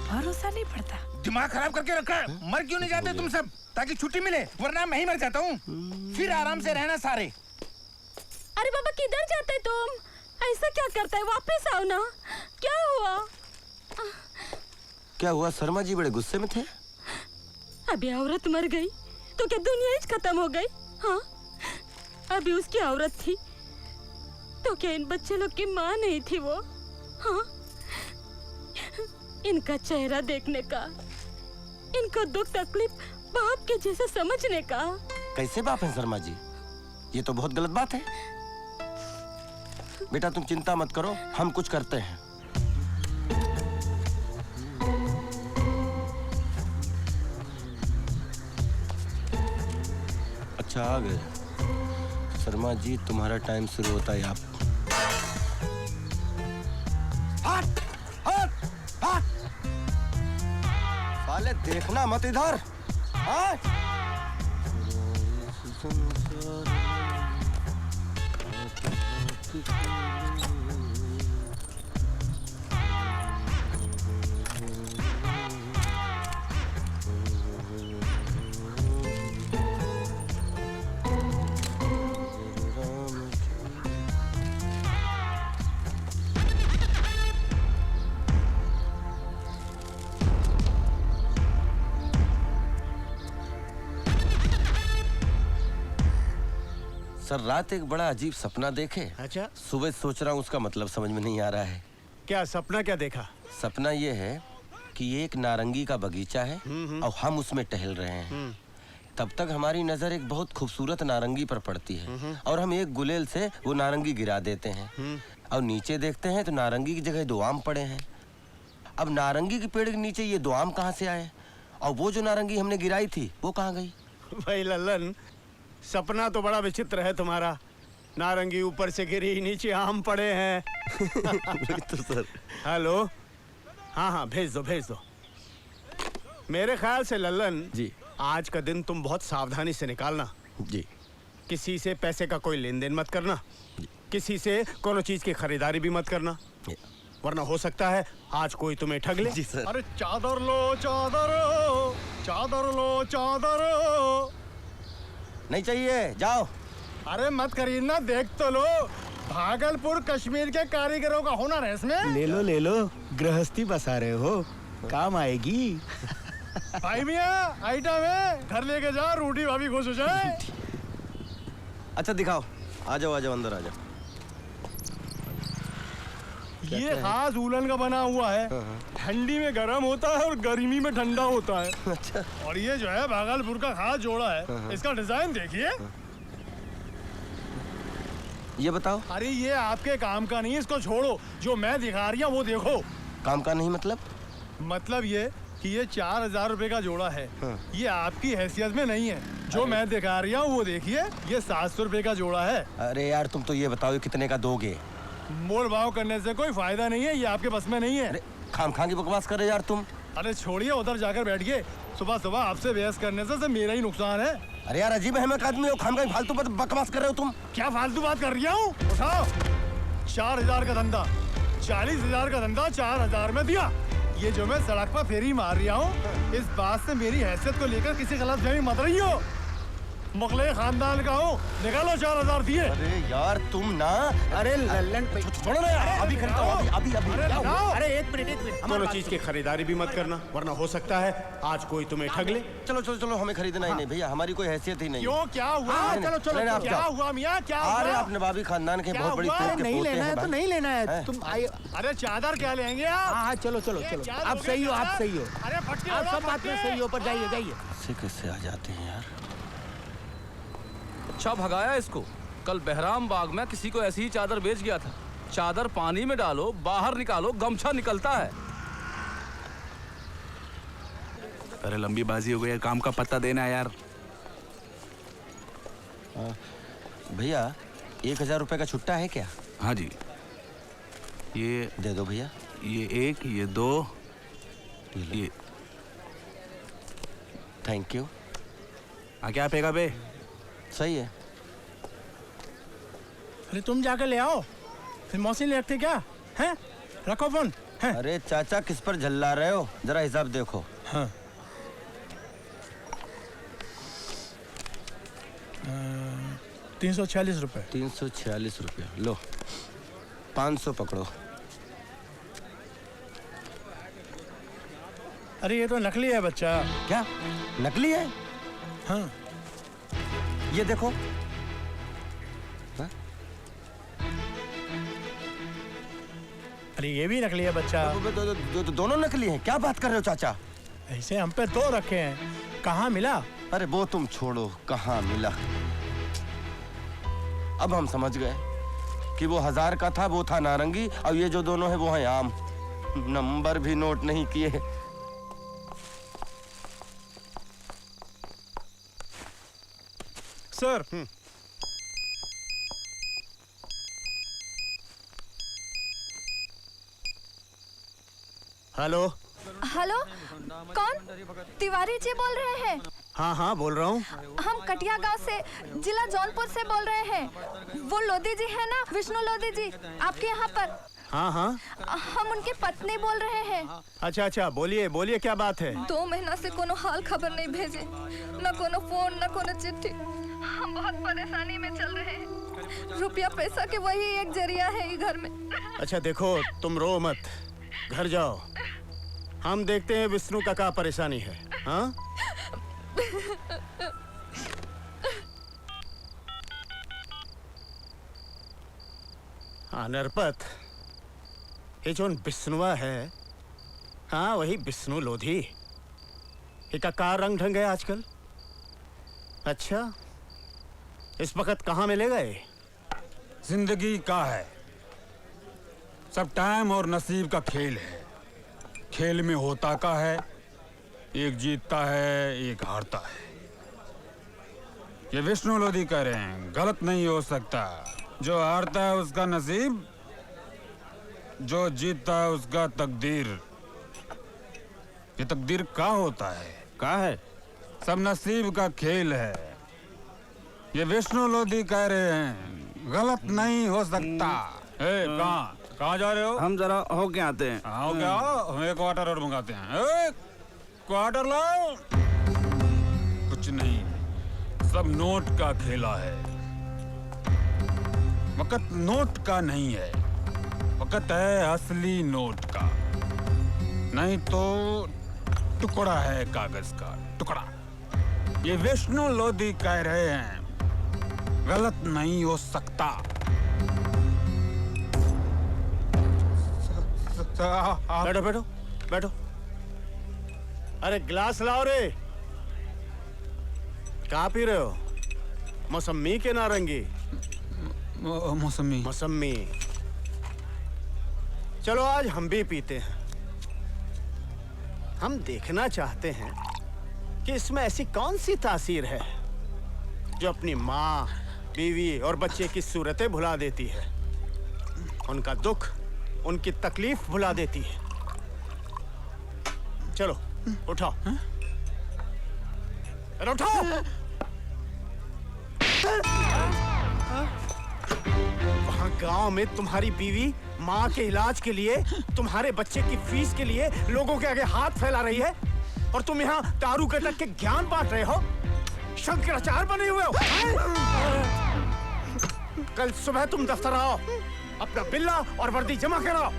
भरोसा नहीं पड़ता। दिमाग खराब करके रखा है, मर क्यों नहीं जाते तुम सब, ताकि छुट्टी मिले, वरना मैं ही मर जाता हूँ। फिर आराम से रहना सारे। अरे बाबा किधर जाते तुम, ऐसा क्या करता है, वापस आओ ना। क्या हुआ? क्या हुआ? शर्मा जी बड़े गुस्से में थे। अभी औरत मर गई तो क्या दुनिया ही खत्म हो गई? हाँ अभी उसकी औरत थी तो क्या इन बच्चे लोग की माँ नहीं थी वो? हाँ इनका चेहरा देखने का इनको दुख तकलीफ बाप के जैसे समझने का। कैसे बाप है शर्मा जी? ये तो बहुत गलत बात है। बेटा तुम चिंता मत करो, हम कुछ करते हैं। अच्छा आ गए शर्मा जी, तुम्हारा टाइम शुरू होता है। आप हट, हट, हट। साले देखना मत इधर। हट। सर रात एक बड़ा अजीब सपना देखे। अच्छा, सुबह सोच रहा हूँ उसका मतलब समझ में नहीं आ रहा है। क्या सपना क्या देखा? सपना ये है कि एक नारंगी का बगीचा है और हम उसमें टहल रहे हैं। तब तक हमारी नजर एक बहुत खूबसूरत नारंगी पर पड़ती है और हम एक गुलेल से वो नारंगी गिरा देते हैं और नीचे देखते हैं तो नारंगी की जगह 2 आम पड़े हैं। अब नारंगी के पेड़ के नीचे ये 2 आम कहाँ से आए और वो जो नारंगी हमने गिराई थी वो कहाँ गई? भाई लल्लन, सपना तो बड़ा विचित्र है तुम्हारा। नारंगी ऊपर से गिरी, नीचे आम पड़े हैं। तो सर हेलो, हाँ हाँ भेज दो भेज दो। मेरे ख्याल से लल्लन जी, आज का दिन तुम बहुत सावधानी से निकालना। जी। किसी से पैसे का कोई लेन देन मत करना, किसी से कोनो चीज की खरीदारी भी मत करना, वरना हो सकता है आज कोई तुम्हें ठग ले। जी सर। अरे चादर लो चादर, चादर लो चादर। नहीं चाहिए, जाओ। अरे मत खरीदना, देख तो लो। भागलपुर कश्मीर के कारीगरों का हुनर है इसमें। ले लो, गृहस्थी बसा रहे हो, काम आएगी। भाई मियाँ आइटम है, घर लेके जा, रोटी भाभी खुश हो जाए। अच्छा दिखाओ, आ जाओ अंदर आ जाओ। ये खास उलन का बना हुआ है, ठंडी में गर्म होता है और गर्मी में ठंडा होता है। अच्छा। और ये जो है भागलपुर का खास जोड़ा है, इसका डिजाइन देखिए। ये बताओ। अरे ये आपके काम का नहीं है, इसको छोड़ो। जो मैं दिखा रही हूँ वो देखो। काम का नहीं मतलब? मतलब ये कि ये 4000 रुपए का जोड़ा है। ये आपकी हैसियत में नहीं है। जो मैं दिखा रही हूँ वो देखिए, ये 700 रुपए का जोड़ा है। अरे यार तुम तो ये बताओ ये कितने का दोगे? मोल भाव करने से कोई फायदा नहीं है, ये आपके बस में नहीं है। अरे खाम की बकवास कर रहे यार तुम। अरे छोड़िए, उधर जाकर बैठिए। सुबह सुबह आपसे बहस करने से मेरा ही नुकसान है। अरे यार अजीब है, मैं आदमी हो, खाम फालतू बकवास कर रहे हो तुम। क्या फालतू बात कर रही हूँ? उठाओ। 4000 का धंधा, 40,000 का धंधा 4000 में दिया। ये जो मैं सड़क पर फेरी मार रहा हूँ, इस बात से मेरी हैसियत को लेकर किसी गलतफहमी मत रही हो। मुगले खानदान का हूँ, निकालो 4000 दिए। अरे यार तुम ना। अरे लल्लन छोड़ो ना यार, अभी खरीदता हूँ, अभी। अरे एक मिनट दोनों चीज की खरीदारी भी मत करना, वरना हो सकता है आज कोई तुम्हें ठग ले। चलो, हमें खरीदना ही नहीं भैया, हमारी कोई हैसियत ही नहीं। क्यों, क्या हुआ? चलो, क्या हुआ मियाँ, क्या हुआ? अरे अपने भाभी खानदान के बहुत बड़ी नहीं लेना है तो नहीं लेना है, तुम आइए। अरे चादर क्या लेंगे आप? हाँ चलो, आप सही हो, आप सही हो। अरे फटके, आप सब बात में सही हो, पर जाइए। कैसे आ जाते हैं यार। अच्छा भगाया इसको। कल बहराम बाग में किसी को ऐसी ही चादर बेच गया था। चादर पानी में डालो, बाहर निकालो, गमछा निकलता है। अरे लंबी बाजी हो गई, काम का पत्ता देना है यार। भैया 1000 रुपए का छुट्टा है क्या? हाँ जी, ये दे दो भैया। ये 1, ये 2, ये। Thank you. क्या पेगा बे? सही है। अरे तुम जाकर ले आओ, फिर मौसी ले रखते क्या हैं? रखो फोन। अरे चाचा किस पर झल्ला रहे हो, जरा हिसाब देखो। हाँ। 346 रुपए। 346 रुपये लो, 500 पकड़ो। अरे ये तो नकली है बच्चा। क्या नकली है? हाँ। ये देखो। हाँ? अरे ये भी नकली है बच्चा। दोनों नकली हैं। क्या बात कर रहे हो चाचा? ऐसे हम पे 2 रखे हैं, कहाँ मिला? अरे वो तुम छोड़ो, कहाँ मिला। अब हम समझ गए कि वो 1000 का था, वो था नारंगी, और ये जो दोनों है वो है आम। नंबर भी नोट नहीं किए। सर। हेलो। हेलो, कौन? तिवारी जी बोल रहे हैं? हाँ हाँ बोल रहा हूँ। हम कटिया गांव से, जिला जौनपुर से बोल रहे हैं। वो लोधी जी है ना, विष्णु लोधी जी, आपके यहाँ पर? हाँ हाँ। हम उनकी पत्नी बोल रहे हैं। अच्छा अच्छा, बोलिए बोलिए, क्या बात है? 2 महीना से कोनो हाल खबर नहीं भेजे, न कोनो फोन, न कोनो चिट्ठी। हम बहुत परेशानी में चल रहे हैं। रुपया पैसा के वही एक जरिया है घर में। अच्छा देखो, तुम रो मत, घर जाओ, हम देखते हैं विष्णु का क्या परेशानी है। हाँ हाँ नरपत, ये जो विष्णुआ है, हाँ वही विष्णु लोधी, इसका क्या रंग ढंग है आजकल? अच्छा, इस वक्त कहाँ मिलेगा ये? जिंदगी का है, सब टाइम और नसीब का खेल है। खेल में होता का है, एक जीतता है एक हारता है। ये विष्णु लोधी कह रहे हैं, गलत नहीं हो सकता। जो हारता है उसका नसीब, जो जीतता है उसका तकदीर। ये तकदीर का होता है? का है? सब नसीब का खेल है। ये विष्णु लोधी कह रहे हैं, गलत नहीं हो सकता। कहाँ जा रहे हो? हम जरा होके आते हैं। हो क्या? हम एक वाटर और मंगाते हैं। क्वार्टर लाओ। कुछ नहीं, सब नोट का खेला है। वक्त नोट का नहीं है, वक्त है असली नोट का। नहीं तो टुकड़ा है कागज का, टुकड़ा। ये विष्णु लोधी कह रहे हैं, गलत नहीं हो सकता। बैठो बैठो बैठो। अरे गिलास लाओ रे। क्या पी रहे हो? मौसमी के नारंगी? मौसमी। मौसमी। चलो आज हम भी पीते हैं। हम देखना चाहते हैं कि इसमें ऐसी कौन सी तासीर है जो अपनी माँ, बीवी और बच्चे की सूरतें भुला देती है, उनका दुख, उनकी तकलीफ भुला देती है। चलो उठाओ। अरे उठाओ। वहाँ गांव में तुम्हारी बीवी माँ के इलाज के लिए, तुम्हारे बच्चे की फीस के लिए लोगों के आगे हाथ फैला रही है, और तुम यहाँ दारू के तक के ज्ञान बांट रहे हो, शंकराचार्य बने हुए हो। कल सुबह तुम दफ्तर आओ, अपना बिल्ला और वर्दी जमा कराओ,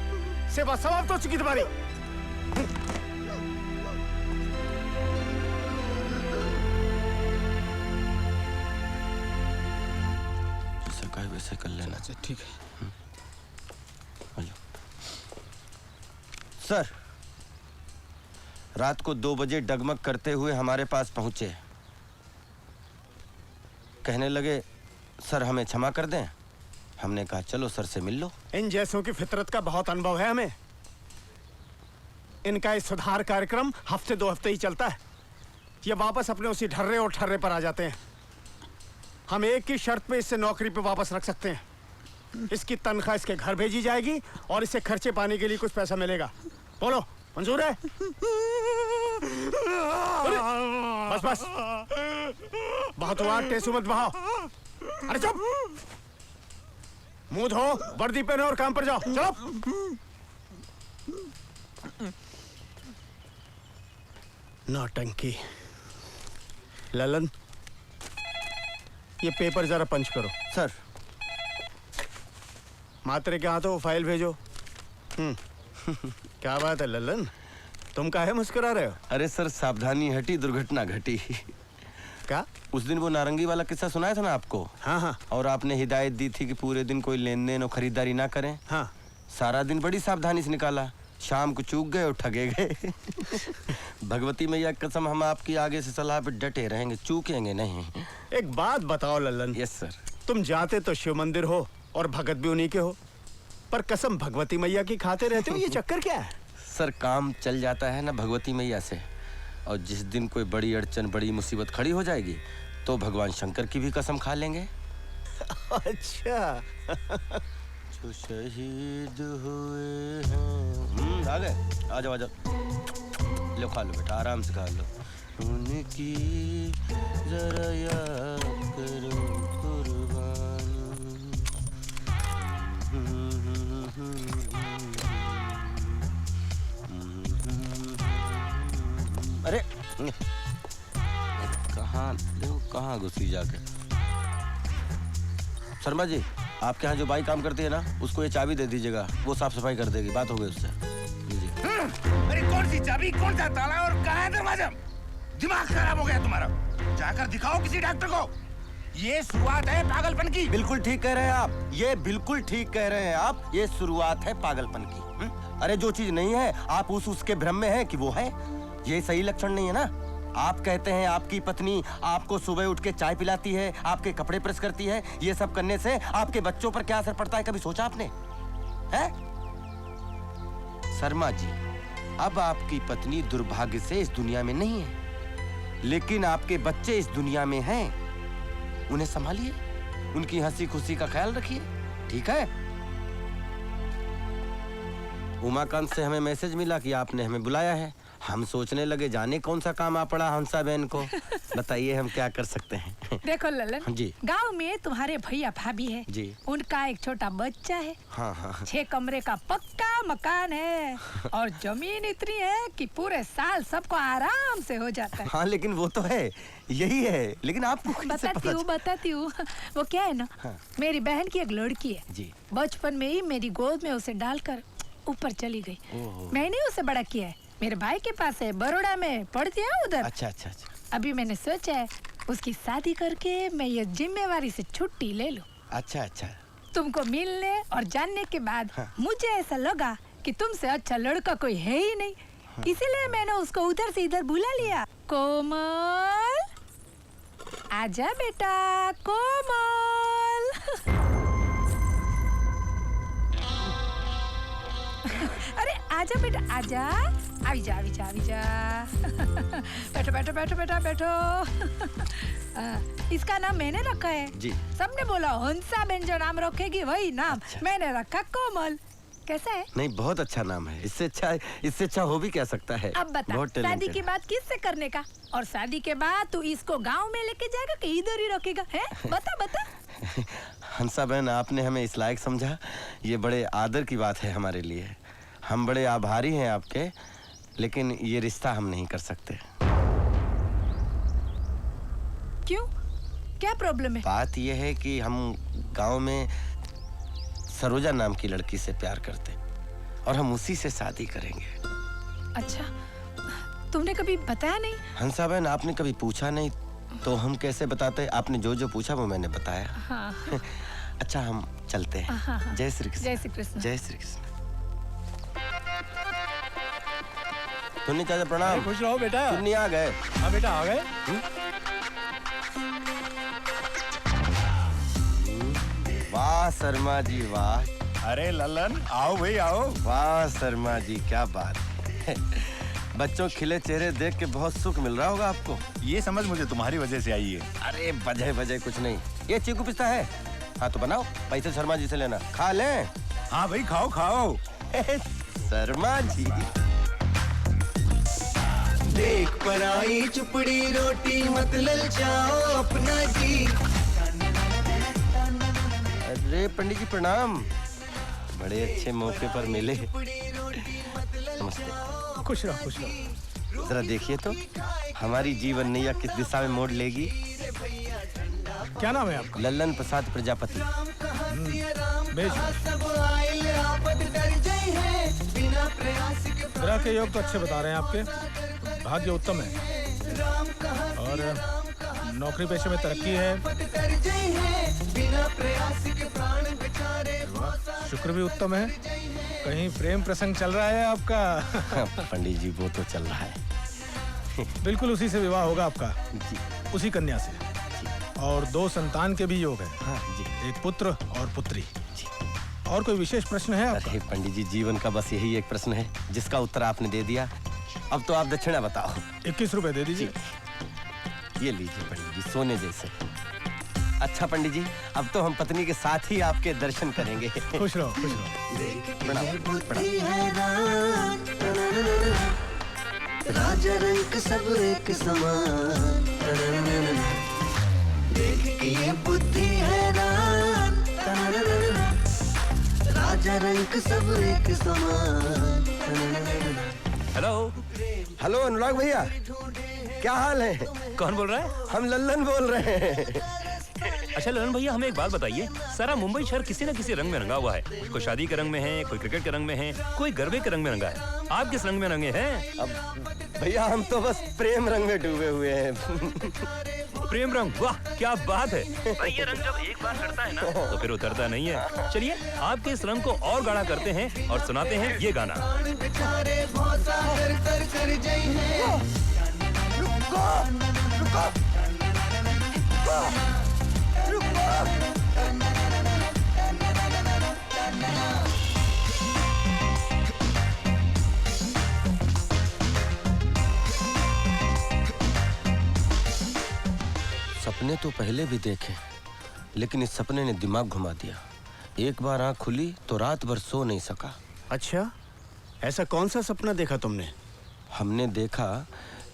सेवा समाप्त हो चुकी तुम्हारी। जैसे कहे वैसे कर लेना। अच्छा ठीक है। सर, रात को 2 बजे डगमग करते हुए हमारे पास पहुंचे। कहने लगे, सर हमें क्षमा कर दें। हमने कहा चलो सर से मिल लो। इन जैसों की फितरत का बहुत अनुभव है हमें। इनका इस सुधार कार्यक्रम हफ्ते 2 हफ्ते ही चलता है। ये वापस अपने उसी ढर्रे और ठर्रे पर आ जाते हैं। हम एक ही शर्त पे इससे नौकरी पे वापस रख सकते हैं। इसकी तनख्वाह इसके घर भेजी जाएगी और इसे खर्चे पाने के लिए कुछ पैसा मिलेगा। बोलो मंजूर है? बस बस, बहुत हुआ, टेसू मत बहाओ। अरे चुप, मुंह धो, वर्दी पहनो और काम पर जाओ। चलो। नौटंकी। ललन, ये पेपर जरा पंच करो। सर। मात्रे के हाथों फाइल भेजो। क्या बात है ललन, तुम काहे मुस्कुरा रहे हो? अरे सर, सावधानी हटी, दुर्घटना घटी। क्या? उस दिन वो नारंगी वाला किस्सा सुनाया था ना आपको? हाँ हाँ। और आपने हिदायत दी थी कि पूरे दिन कोई लेन देन और खरीदारी ना करें। हाँ। सारा दिन बड़ी सावधानी से निकाला, शाम को चूक गए और ठगे गए। भगवती मैया कसम, हम आपकी आगे से सलाह पे डटे रहेंगे, चूकेंगे नहीं। एक बात बताओ लल्लन। Yes sir. तुम जाते तो शिव मंदिर हो और भगत भी उन्हीं के हो, पर कसम भगवती मैया की खाते रहते हो, ये चक्कर क्या है? सर काम चल जाता है ना भगवती मैया से, और जिस दिन कोई बड़ी अड़चन, बड़ी मुसीबत खड़ी हो जाएगी तो भगवान शंकर की भी कसम खा लेंगे। अच्छा। जो शहीद हुए हैं। आ गए, आ जाओ आ जाओ। लो खा लो बेटा, आराम से खा लो। उनकी जरा याद करो कुर्बान। अरे कहाँ देखो, कहाँ घुसी जाके। शर्मा जी, आपके यहाँ जो बाई काम करती है ना, उसको ये चाबी दे दीजिएगा, वो साफ सफाई कर देगी। बात हो गई उससे। अरे कौन सी चाबी, कौन सा ताला और कहाँ है दरवाजा? दिमाग खराब हो गया तुम्हारा। जाकर दिखाओ किसी डॉक्टर को। ये शुरुआत है पागलपन की। बिल्कुल ठीक कह रहे हैं आप, ये बिल्कुल ठीक कह रहे हैं आप, ये शुरुआत है पागलपन की। अरे जो चीज नहीं है आप उसके भ्रम में है कि वो है, ये सही लक्षण नहीं है ना। आप कहते हैं आपकी पत्नी आपको सुबह उठ के चाय पिलाती है, आपके कपड़े प्रेस करती है, ये सब करने से आपके बच्चों पर क्या असर पड़ता है, कभी सोचा आपने? है शर्मा जी, अब आपकी पत्नी दुर्भाग्य से इस दुनिया में नहीं है, लेकिन आपके बच्चे इस दुनिया में हैं। उन्हें संभालिए, उनकी हंसी खुशी का ख्याल रखिए, ठीक है? उमाकांत से हमें मैसेज मिला कि आपने हमें बुलाया है। हम सोचने लगे जाने कौन सा काम आ पड़ा हंसा बहन को। बताइए हम क्या कर सकते हैं। देखो ललन जी, गांव में तुम्हारे भैया भाभी है जी, उनका एक छोटा बच्चा है। हाँ हाँ 6 कमरे का पक्का मकान है और जमीन इतनी है कि पूरे साल सबको आराम से हो जाता है। हाँ लेकिन वो तो है, यही है, लेकिन आपको बताती हूँ वो क्या है ना, हाँ। मेरी बहन की एक लड़की है जी, बचपन में ही मेरी गोद में उसे डालकर ऊपर चली गई। मैंने उसे बड़ा किया है, मेरे भाई के पास है, बड़ौदा में पढ़ती है उधर। अच्छा अच्छा अच्छा। अभी मैंने सोचा है उसकी शादी करके मैं ये जिम्मेवारी से छुट्टी ले लूं। अच्छा अच्छा। तुमको मिलने और जानने के बाद मुझे ऐसा लगा कि तुमसे अच्छा लड़का कोई है ही नहीं, इसीलिए मैंने उसको उधर से इधर बुला लिया। कोमल आजा बेटा, कोमल। अरे आजा बेटा आजा, आवी जा आवी जा आवी जा। बैठो बैठो बैठो बेटा बैठो। इसका नाम मैंने रखा है जी। सबने बोला हंसा बेन जो नाम रखेगी वही नाम। अच्छा। मैंने रखा कोमल। कैसा है? नहीं बहुत अच्छा नाम है, इससे अच्छा हो भी क्या सकता है। अब बता शादी की बात किससे करने का, और शादी के बाद तू इसको गांव में लेके जाएगा कि इधर ही रखेगा है? बता बता। हंसा बहन, आपने हमें इस लायक समझा, ये बड़े आदर की बात है हमारे लिए। हम बड़े आभारी हैं आपके, लेकिन ये रिश्ता हम नहीं कर सकते। क्यों, क्या प्रॉब्लम है? बात ये है कि हम गांव में सरोजा नाम की लड़की से प्यार करते और हम उसी से शादी करेंगे। अच्छा, तुमने कभी बताया नहीं? हंसा बहन, आपने कभी पूछा नहीं तो हम कैसे बताते? आपने जो जो पूछा वो मैंने बताया। हाँ। अच्छा हम चलते हैं। हाँ। जय श्री कृष्ण। जय श्री कृष्ण। जय श्री कृष्ण। सुन्नी चाचा प्रणाम। खुश रहो बेटा। सुन्नी आ गए? हाँ बेटा आ गए। वाह शर्मा जी वाह। अरे ललन आओ भाई आओ। वाह शर्मा जी क्या बात है। बच्चों खिले चेहरे देख के बहुत सुख मिल रहा होगा आपको। ये समझ मुझे तुम्हारी वजह से आई है। अरे वजह कुछ नहीं, ये चीकू पिस्ता है। हाँ तो बनाओ, पैसे शर्मा जी से लेना, खा लें। हाँ भाई खाओ खाओ। शर्मा जी देख पर आई चुपड़ी रोटी मत ललचाओ अपना जी। अरे पंडित जी प्रणाम, बड़े अच्छे मौके पर मिले। नमस्ते। खुश रहो खुश रहो। जरा देखिए तो हमारी जीवन नैया किस दिशा में मोड़ लेगी। क्या नाम है आपका? लल्लन प्रसाद प्रजापति। ग्रह के योग तो अच्छे बता रहे हैं आपके, भाग्य उत्तम है और नौकरी पेशे में तरक्की है। शुक्र भी उत्तम है, कहीं प्रेम प्रसंग चल रहा है आपका? पंडित जी वो तो चल रहा है। बिल्कुल उसी से विवाह होगा आपका जी। उसी कन्या से और 2 संतान के भी योग है। हाँ जी। एक पुत्र और पुत्री। और कोई विशेष प्रश्न है आपका? अरे पंडित जी जीवन का बस यही एक प्रश्न है जिसका उत्तर आपने दे दिया। अब तो आप दक्षिणा बताओ। 21 रुपए दे दीजिए। ये लीजिए पंडित जी, सोने जैसे। अच्छा पंडित जी, अब तो हम पत्नी के साथ ही आपके दर्शन करेंगे। खुश रहो, खुश रहो। प्रणाम, प्रणाम। राजा रंग सब एक समान, देख के ये बुद्धि हैरान, राजा रंग सब एक समान। हेलो हेलो अनुराग भैया, क्या हाल है? कौन बोल रहा है? हम लल्लन बोल रहे हैं। अच्छा ललन भैया, हमें एक बात बताइए, सारा मुंबई शहर किसी न किसी रंग में रंगा हुआ है। कोई शादी के रंग में है, कोई क्रिकेट के रंग में है, कोई गरबे के रंग में रंगा है। आप किस रंग में रंगे हैं? अब भैया हम तो बस प्रेम रंग में डूबे हुए हैं। प्रेम रंग, वाह क्या बात है। भाई ये रंग जब एक बार चढ़ता है ना तो फिर उतरता नहीं है। चलिए आपके इस रंग को और गाढ़ा करते हैं और सुनाते हैं ये गाना। सपने तो पहले भी देखे, लेकिन इस सपने ने दिमाग घुमा दिया। एक बार आंख खुली तो रात भर सो नहीं सका। अच्छा, ऐसा कौन सा सपना देखा तुमने? हमने देखा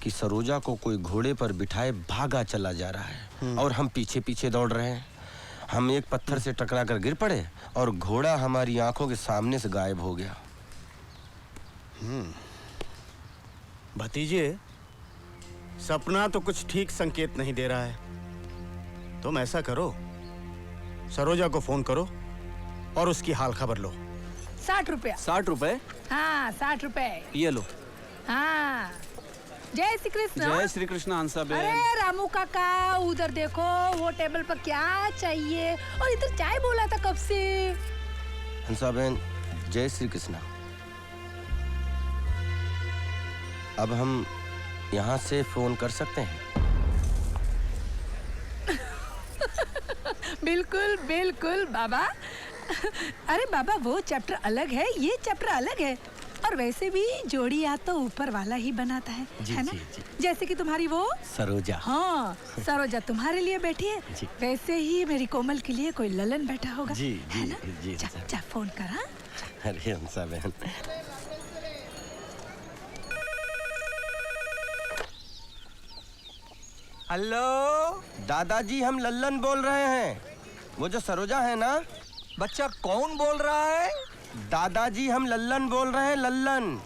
कि सरोजा को कोई घोड़े पर बिठाए भागा चला जा रहा है और हम पीछे पीछे दौड़ रहे हैं। हम एक पत्थर से टकरा कर गिर पड़े और घोड़ा हमारी आंखों के सामने से गायब हो गया। भतीजे, सपना तो कुछ ठीक संकेत नहीं दे रहा है। तुम ऐसा करो, सरोजा को फोन करो और उसकी हाल खबर लो। 60 रुपया। 60 रुपए? हाँ 60 रुपए। ये लो। हाँ जय श्री कृष्ण। जय श्री कृष्ण हंसा बेन। अरे रामू काका उधर देखो, वो टेबल पर क्या चाहिए? और इधर चाय बोला था कब से। हंसा बहन, जय श्री कृष्णा। अब हम यहाँ से फोन कर सकते हैं? बिल्कुल बिल्कुल बाबा। अरे बाबा वो चैप्टर अलग है, ये चैप्टर अलग है। और वैसे भी जोड़ी याद तो ऊपर वाला ही बनाता है, है ना? जैसे कि तुम्हारी वो सरोजा। हाँ सरोजा तुम्हारे लिए बैठी है, वैसे ही मेरी कोमल के लिए कोई ललन बैठा होगा। जी जी है ना? जी। जा फोन कर। हाँ अरे हंसा बहन, हेलो दादाजी हम लल्लन बोल रहे हैं। वो जो सरोजा है ना। बच्चा कौन बोल रहा है? दादाजी हम लल्लन बोल रहे हैं, लल्लन।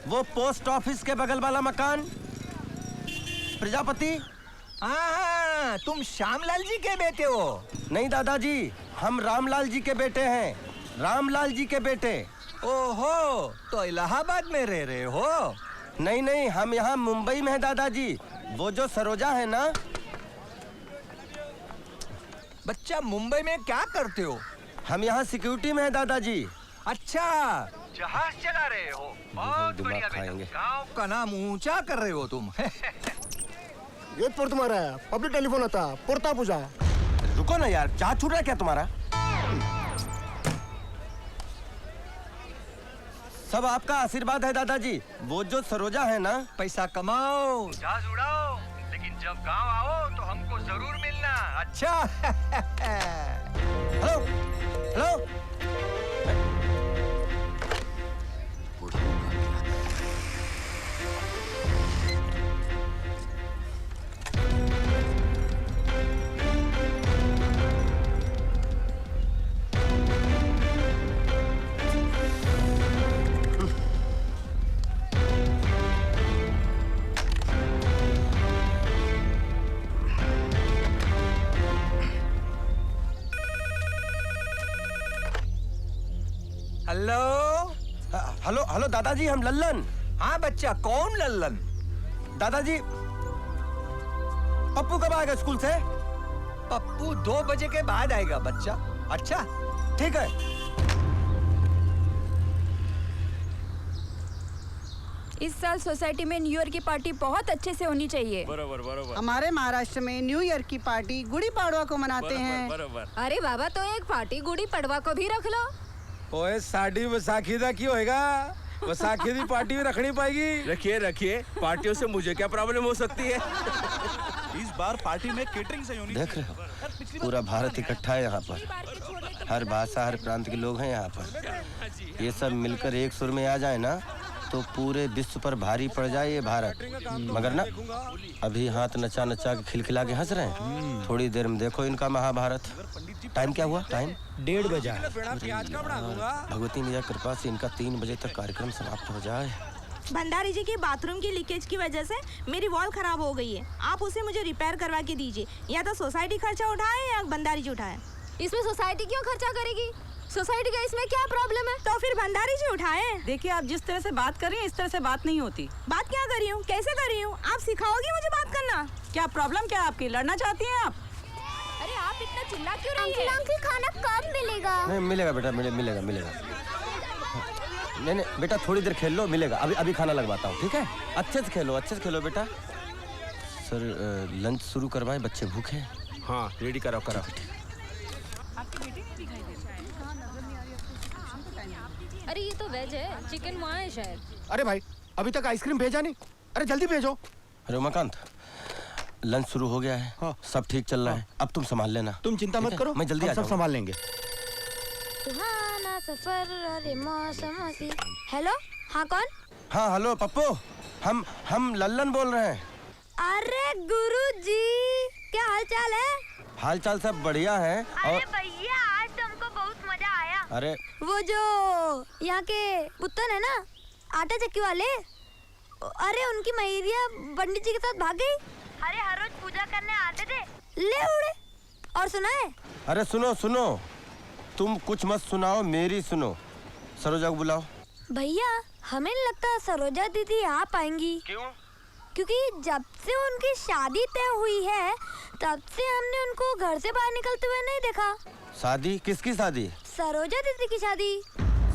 वो पोस्ट ऑफिस के बगल वाला मकान, प्रजापति। हाँ, तुम श्यामलाल जी के बेटे हो? नहीं दादाजी, हम रामलाल जी के बेटे हैं, रामलाल जी के बेटे। ओहो, तो इलाहाबाद में रह रहे हो? नहीं नहीं, हम यहाँ मुंबई में हैं दादाजी। वो जो सरोजा है ना। बच्चा मुंबई में क्या करते हो? हम यहाँ सिक्योरिटी में हैं दादाजी। अच्छा, जहाज चला रहे हो? बहुत बढ़िया बेटा। गाँव का नाम ऊंचा कर रहे हो तुम। ये पर तुम्हारा पब्लिक टेलीफोन आता पुरता पूजा। रुको ना यार, जहाज छूट रहा है क्या तुम्हारा? सब आपका आशीर्वाद है दादाजी। वो जो सरोजा है ना। पैसा कमाओ, जहाज उड़ाओ, लेकिन जब गांव आओ तो हमको जरूर मिलना। अच्छा। Hello hello. Hello hello hello दादाजी, हम लल्लन। हाँ बच्चा, कौन लल्लन? दादाजी, पप्पू कब आएगा स्कूल से? पप्पू 2 बजे के बाद आएगा बच्चा। अच्छा ठीक है। इस साल सोसाइटी में न्यू ईयर की पार्टी बहुत अच्छे से होनी चाहिए। बरोबर बरोबर। हमारे महाराष्ट्र में न्यू ईयर की पार्टी गुड़ी पाड़वा को मनाते हैं। बरोबर। अरे बाबा, तो एक पार्टी गुड़ी पड़वा को भी रख लो। ओए साड़ी विसाखी दा क्यों होएगा? विसाखी दी पार्टी भी रखनी पाएगी। रखिए रखिए, पार्टियों से मुझे क्या प्रॉब्लम हो सकती है? इस बार पार्टी में केटरिंग से होनी। देख रहे हो, पूरा भारत इकट्ठा है यहाँ पर। हर भाषा हर प्रांत के लोग हैं यहाँ पर। ये सब मिलकर एक सुर में आ जाए ना तो पूरे विश्व पर भारी पड़ जाए ये भारत। मगर ना, अभी हाथ नचा नचा के खिलखिला के हंस रहे हैं। थोड़ी देर में देखो इनका महाभारत। टाइम क्या हुआ? टाइम 1:30 बजा। भगवती मैया कृपा से इनका 3 बजे तक कार्यक्रम समाप्त हो जाए। भंडारी जी के बाथरूम की लीकेज की वजह से मेरी वॉल खराब हो गई है। आप उसे मुझे रिपेयर करवा के दीजिए। या तो सोसाइटी खर्चा उठाए या भंडारी जी उठाए। इसमें सोसाइटी क्यों खर्चा करेगी? सोसाइटी का इसमें क्या प्रॉब्लम है? तो फिर भंडारी जी उठाए। देखिए, आप जिस तरह से बात कर रही हैं इस तरह से बात नहीं होती। बात क्या कर रही हूँ? कैसे कर रही हूँ? आप सिखाओगी मुझे बात करना? क्या प्रॉब्लम क्या है आपकी? लड़ना चाहती हैं आप? अरे आप इतना चिल्ला क्यों रही हैं? अंकल खाना कब मिलेगा? नहीं मिलेगा बेटा, मिलेगा। नहीं बेटा, थोड़ी देर खेल लो, मिलेगा। अभी खाना लगवाता हूँ, ठीक है? अच्छे से खेलो बेटा। सर, लंच शुरू करवाएं, बच्चे भूखे हैं। हाँ, रेडी कराओ। अरे ये तो वेज है, चिकन वहाँ है शायद। अरे भाई, अभी तक आइसक्रीम भेजा नहीं? अरे जल्दी भेजो। अरे उमाकांत, लंच शुरू हो गया है। हाँ। सब ठीक चल रहा है। अब तुम संभाल लेना। तुम चिंता मत करो, मैं जल्दी हम सब संभाल लेंगे। सुहाना सफर अरे मौसम हसी। हेलो, हाँ कौन? हाँ हेलो पप्पू, हम लल्लन बोल रहे हैं। अरे गुरुजी, क्या हाल चाल है? हाल चाल सब बढ़िया है। अरे भैया, आज तुमको बहुत मजा आया। अरे वो जो यहाँ के पुत्तन है ना, आटा चक्की वाले, अरे उनकी मैरिया पंडित जी के साथ भाग गई। अरे हर रोज पूजा करने आते थे, ले उड़े। और सुना है? अरे सुनो, तुम कुछ मत सुनाओ, मेरी सुनो। सरोजा को बुलाओ। भैया, हमें नहीं लगता सरोजा दीदी आ पाएंगी। क्यों? क्योंकि जब से उनकी शादी तय हुई है तब से हमने उनको घर से बाहर निकलते हुए नहीं देखा। शादी? किसकी शादी? सरोजा दीदी की शादी।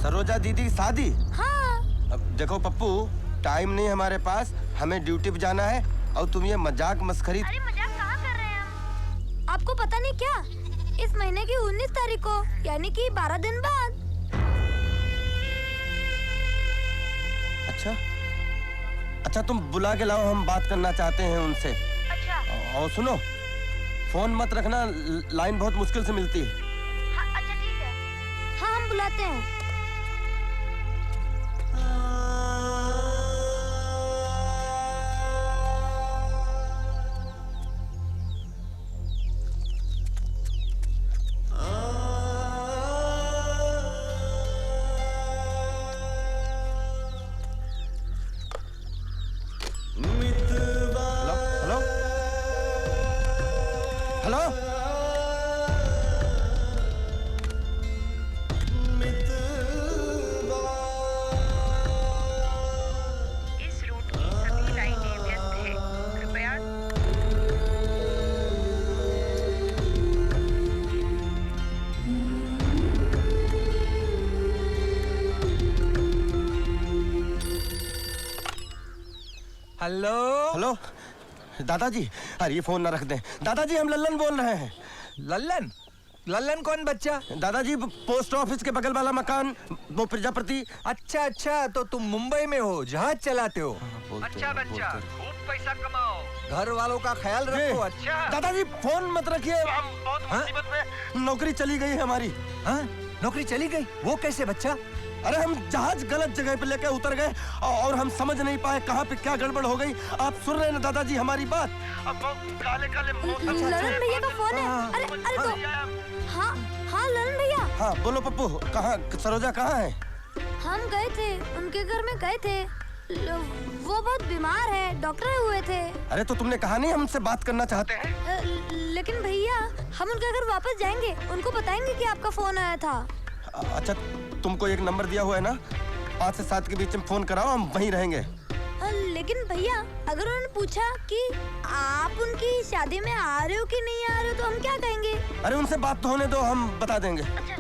सरोजा दीदी की शादी? हाँ। अब देखो पप्पू, टाइम नहीं हमारे पास, हमें ड्यूटी पे जाना है। और तुम ये मजाक मस्खरी। अरे मजाक कहाँ कर रहे हैं हम? आपको पता नहीं क्या, इस महीने की 19 तारीख को, यानी कि 12 दिन बाद। अच्छा तुम बुला के लाओ, हम बात करना चाहते हैं उनसे। अच्छा। और सुनो, फोन मत रखना, लाइन बहुत मुश्किल से मिलती है। हाँ, अच्छा ठीक है। हाँ, हम बुलाते हैं। हेलो? इस रूट की सभी लाइनें व्यस्त हैं। कृपया हेलो। दादाजी, अरे ये फोन ना रख दें। दादाजी, हम लल्लन बोल रहे हैं। लल्लन कौन बच्चा? दादाजी, पोस्ट ऑफिस के बगल वाला मकान, वो प्रजापति। अच्छा, तो तुम मुंबई में हो, जहाज चलाते हो। अच्छा बच्चा, खूब पैसा कमाओ, घर वालों का ख्याल रखो। अच्छा दादाजी फोन मत रखिए, हम बहुत मुसीबत में। नौकरी चली गई हमारी। हाँ? नौकरी चली गई? वो कैसे बच्चा? अरे हम जहाज गलत जगह पे लेके उतर गए और हम समझ नहीं पाए कहाँ पे क्या गड़बड़ हो गई। आप सुन रहे हैं ना दादाजी हमारी बात? अब काले ललन भैया का फोन है। अरे तो हाँ ललन भैया। हाँ बोलो पप्पू, कहाँ सरोजा कहाँ है? हम गए थे, उनके घर में गए थे। वो बहुत बीमार है, डॉक्टर हुए थे। अरे तो तुमने कहा नहीं हम उनसे बात करना चाहते हैं? लेकिन भैया, हम उनके घर वापस जाएंगे, उनको बताएंगे कि आपका फोन आया था। अच्छा, तुमको एक नंबर दिया हुआ है ना, 5 से 7 के बीच में फोन कराओ, हम वहीं रहेंगे। लेकिन भैया, अगर उन्होंने पूछा कि आप उनकी शादी में आ रहे हो कि नहीं आ रहे हो, तो हम क्या कहेंगे? अरे उनसे बात तो होने दो, हम बता देंगे। अच्छा।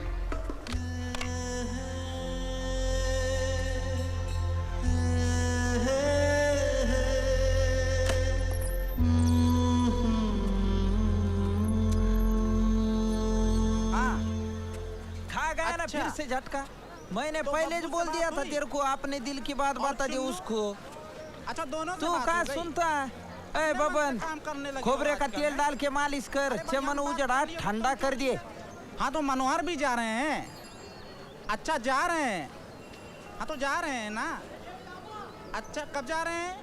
ना फिर से झटका। मैंने पहले बोल दिया था तेरे को, आपने दिल की बात बता दी उसको। अच्छा दोनों तू कहाँ सुनता है? ए बबन, खोबरे का तेल डाल के मालिश कर, चमन उजड़ा ठंडा कर दिए। हाँ तो मनोहर भी जा रहे हैं। अच्छा जा रहे हैं, हाँ तो जा रहे हैं ना। अच्छा कब जा रहे हैं?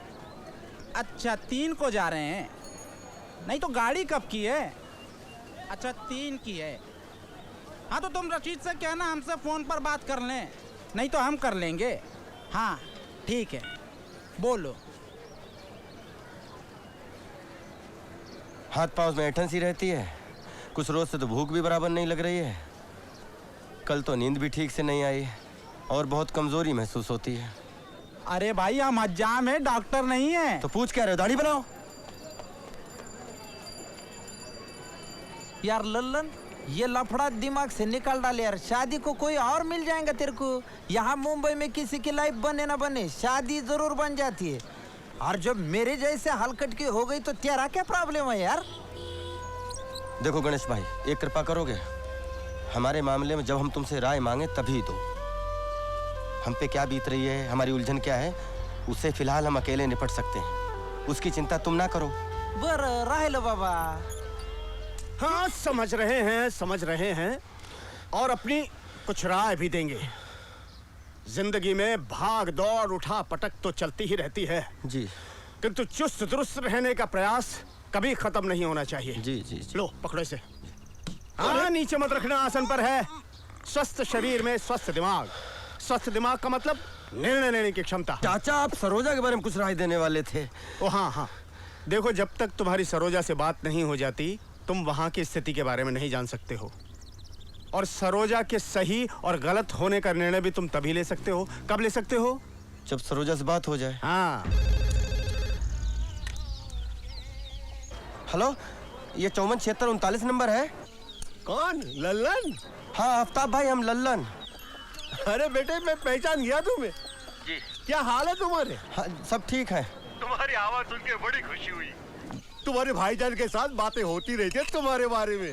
अच्छा 3 को जा रहे हैं। नहीं तो गाड़ी कब की है? अच्छा 3 की है। हाँ तो तुम रशीद से कहना हमसे फोन पर बात कर लें, नहीं तो हम कर लेंगे। हाँ ठीक है, बोलो। हाथ पाँव में ऐंठन सी रहती है, कुछ रोज से तो भूख भी बराबर नहीं लग रही है। कल तो नींद भी ठीक से नहीं आई और बहुत कमजोरी महसूस होती है। अरे भाई हम हज्जाम है, डॉक्टर नहीं है। तो पूछ क्या रहे हो, दाढ़ी बनाओ। यार लल्लन, ये लफड़ा दिमाग से निकाल डाल यार। शादी को कोई और मिल जाएगा तेरे को। यहाँ मुंबई में किसी की लाइफ बने ना बने, शादी जरूर बन जाती है। और जब मेरे जैसे हलकट की हो गई तो तेरा क्या प्रॉब्लम है यार? देखो गणेश भाई, एक कृपा करोगे? हमारे मामले में जब हम तुमसे राय मांगे तभी दो। हम पे क्या बीत रही है, हमारी उलझन क्या है, उससे फिलहाल हम अकेले निपट सकते हैं। उसकी चिंता तुम ना करो। बर राह लो बाबा। हाँ समझ रहे हैं और अपनी कुछ राय भी देंगे। जिंदगी में भाग दौड़ उठा पटक तो चलती ही रहती है जी, किंतु चुस्त दुरुस्त रहने का प्रयास कभी खत्म नहीं होना चाहिए। जी जी, जी। लो पकड़ो इसे। हाँ नीचे मत रखना, आसन पर है। स्वस्थ शरीर में स्वस्थ दिमाग। स्वस्थ दिमाग का मतलब निर्णय लेने की क्षमता। चाचा आप सरोजा के बारे में कुछ राय देने वाले थे। ओ हाँ, देखो जब तक तुम्हारी सरोजा से बात नहीं हो जाती तुम वहां की स्थिति के बारे में नहीं जान सकते हो। और सरोजा के सही और गलत होने का निर्णय भी तुम तभी ले सकते हो। कब ले सकते हो? जब सरोजा से बात हो जाए। हाँ। हेलो, ये 547639 नंबर है। कौन? लल्लन? हाँ आफ्ताब भाई, हम लल्लन। अरे बेटे मैं पहचान गया तुम्हें। जी। क्या हाल है तुम्हारे? हाँ, सब ठीक है। तुम्हारी आवाज सुन के बड़ी खुशी हुई। तुम्हारे भाईजान के साथ बातें होती रहती है तुम्हारे बारे में।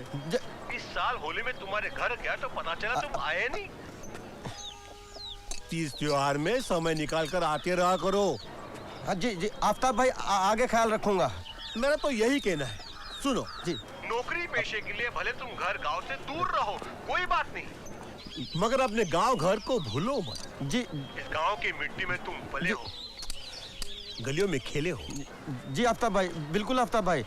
इस साल होली में तुम्हारे घर गया तो पता चला तुम आए नहीं। तीज त्योहार में समय निकाल कर आते रहा करो। जी जी आफ्ताब भाई, आगे ख्याल रखूंगा। मेरा तो यही कहना है। सुनो जी, नौकरी पेशे के लिए भले तुम घर गांव से दूर रहो, कोई बात नहीं, मगर अपने गांव घर को भूलो मत। जी। इस गांव की मिट्टी में तुम पले हो, गलियों में खेले हो। जी आफ्ताब भाई, बिल्कुल आफ्ताब भाई।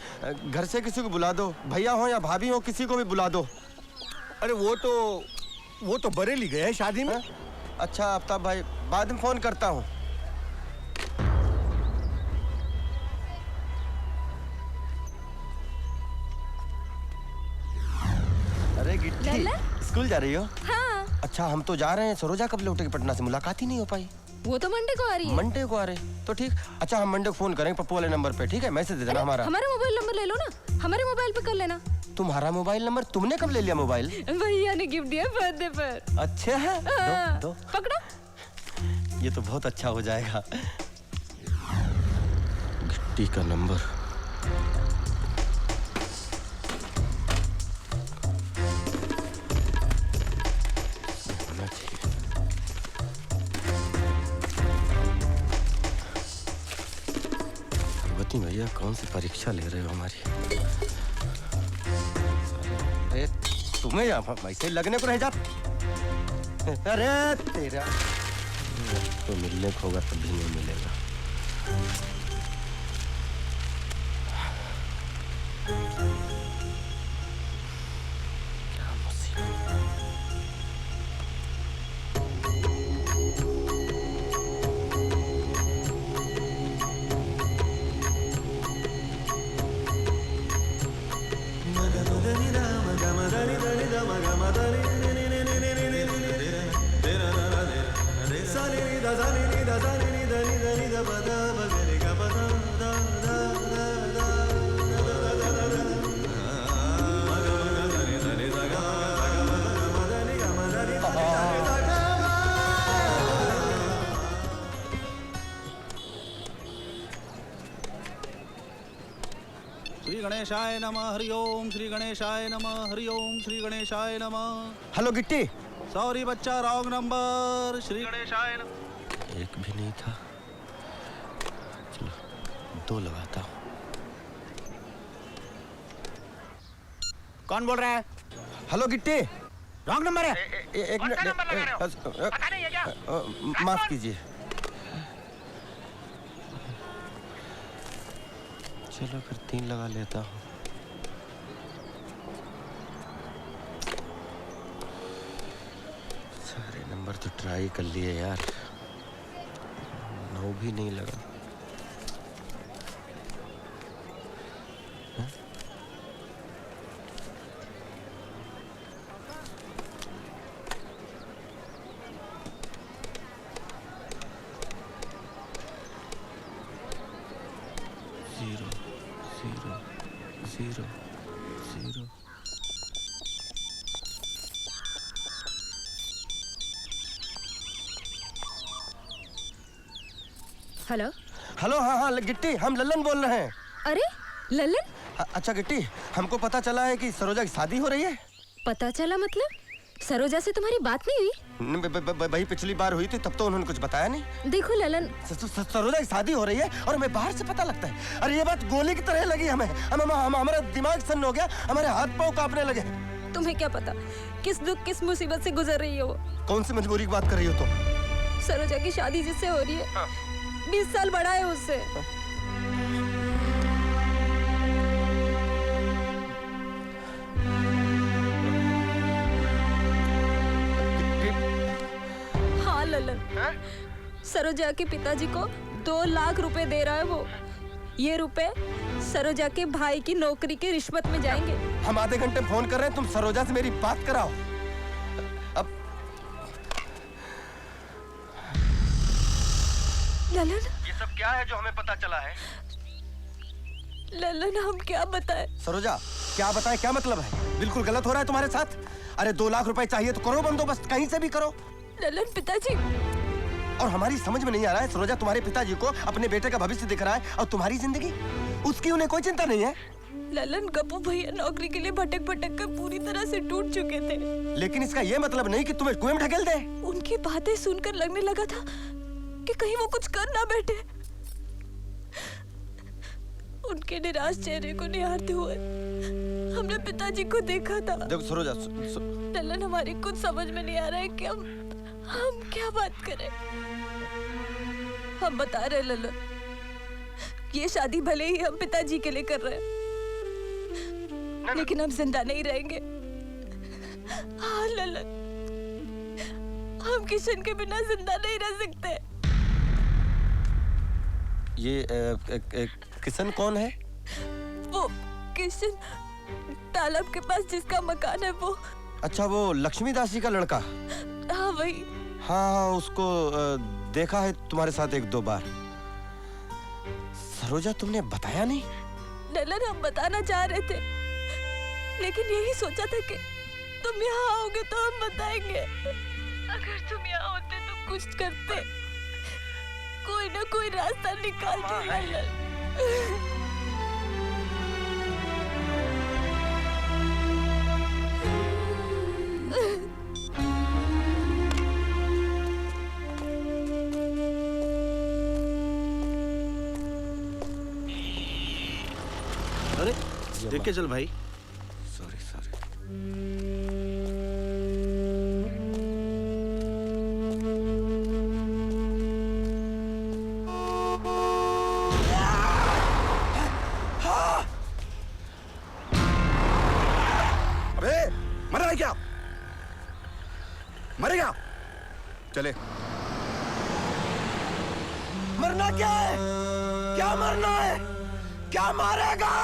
घर से किसी को बुला दो, भैया हो या भाभी हो, किसी को भी बुला दो। अरे वो तो बरेली गए हैं शादी में। अच्छा आफ्ताब भाई, बाद में फोन करता हूँ। अरे गिट्टी, स्कूल जा रही हो? हाँ। अच्छा हम तो जा रहे हैं। सरोजा कब लौटेगी पटना से? मुलाकात ही नहीं हो पाई। वो तो मंडे को आ रही है। मंडे को आ रहे, तो ठीक। अच्छा हम मंडे को फोन करेंगे पप्पू वाले नंबर पे, ठीक है? मैसेज दे देना हमारा। हमारा मोबाइल नंबर ले लो ना, हमारे मोबाइल पे कर लेना। तुम्हारा मोबाइल नंबर? तुमने कब ले लिया मोबाइल? भैया ने गिफ्ट दिया बर्थडे पर। अच्छा है, दो। पकड़ो। ये तो बहुत अच्छा हो जाएगा। गिट्टी का नंबर। भैया कौन सी परीक्षा ले रहे हो हमारी? अरे तुम्हें वैसे लगने को रह जा। अरे तेरा तो मिलने को होगा तभी नहीं मिलेगा। क्या मुसीबत। श्री गणेशाय नमः, हरि ओम। श्री गणेशाय नमः, हरि ओम। श्री गणेशाय नमः। हेलो गिट्टी, सॉरी बच्चा, रॉन्ग नंबर। श्री गणेशाय। एक भी नहीं था। चलो 2 लगाता हूँ। कौन बोल रहा है? हेलो गिट्टी। रॉन्ग नंबर है। एक मिनट, माफ कीजिए। चलो फिर 3 लगा लेता हूँ। सारे नंबर तो ट्राई कर लिए यार, 9 भी नहीं लगा। जीरो। हेलो। हेलो, हाँ गिट्टी, हम लल्लन बोल रहे हैं। अरे लल्लन? अच्छा गिट्टी, हमको पता चला है कि सरोजा की शादी हो रही है। पता चला मतलब? सरोजा से तुम्हारी बात नहीं हुई? भाई पिछली बार हुई थी, तब तो उन्होंने कुछ बताया नहीं। देखो ललन, सरोजा की शादी हो रही है और हमें बाहर से पता लगता है। अरे ये बात गोली की तरह लगी हमें। हमारा दिमाग सन्न हो गया, हमारे हाथ पाँव कांपने लगे। तुम्हें क्या पता किस दुख किस मुसीबत से गुजर रही है वो? कौन सी मजबूरी की बात कर रही हो तुम? सरोजा की शादी जिससे हो रही है 20 साल बड़ा है उससे। हाँ ललन, सरोजा के पिताजी को 2 लाख रुपए दे रहा है वो। ये रुपए सरोजा के भाई की नौकरी के रिश्वत में जाएंगे। हम आधे घंटे फोन कर रहे हैं, तुम सरोजा से मेरी बात कराओ। अब ललन, ये सब क्या है जो हमें पता चला है? ललन हम क्या बताएं? सरोजा क्या बताएं, क्या मतलब है? बिल्कुल गलत हो रहा है तुम्हारे साथ। अरे 2 लाख रुपए चाहिए तो करो बंदोबस्त, कहीं से भी करो। ललन पिताजी, और हमारी समझ में नहीं आ रहा है, सरोजा तुम्हारे पिताजी को अपने बेटे का भविष्य दिख रहा है और तुम्हारी जिंदगी, उसकी उन्हें कोई चिंता नहीं है। ललन गप्पू भैया नौकरी के लिए भटक भटक कर पूरी तरह से टूट चुके थे। लेकिन इसका ये मतलब नहीं कि तुम्हें कुएं में ढकेल दे। उनकी बातें सुनकर लगने लगा था कि कहीं वो कुछ कर ना बैठे। उनके निराश चेहरे को निहारते हुए हमने पिताजी को देखा था। जब सरोजा ललन, हमारी कुछ समझ में नहीं आ रहा है कि हम क्या बात करें। हम बता रहे ललन, ये शादी भले ही हम पिताजी के लिए कर रहे हैं, लेकिन हम जिंदा नहीं रहेंगे। हाँ ललन, हम किशन के बिना जिंदा नहीं रह सकते। ये किशन कौन है? वो किशन तालाब के पास जिसका मकान है वो। अच्छा, वो लक्ष्मीदास जी का लड़का? हाँ वही। हाँ, उसको देखा है तुम्हारे साथ 1-2 बार। सरोजा तुमने बताया नहीं? ललन, हम बताना चाह रहे थे, लेकिन यही सोचा था कि तुम यहाँ आओगे तो हम बताएंगे। अगर तुम यहाँ होते तो कुछ करते, कोई ना कोई रास्ता निकालते ललन। अरे देख के चल भाई। सॉरी। अबे मरा है क्या? मरेगा? चले। मरना क्या है? क्या मरना है? क्या मारेगा?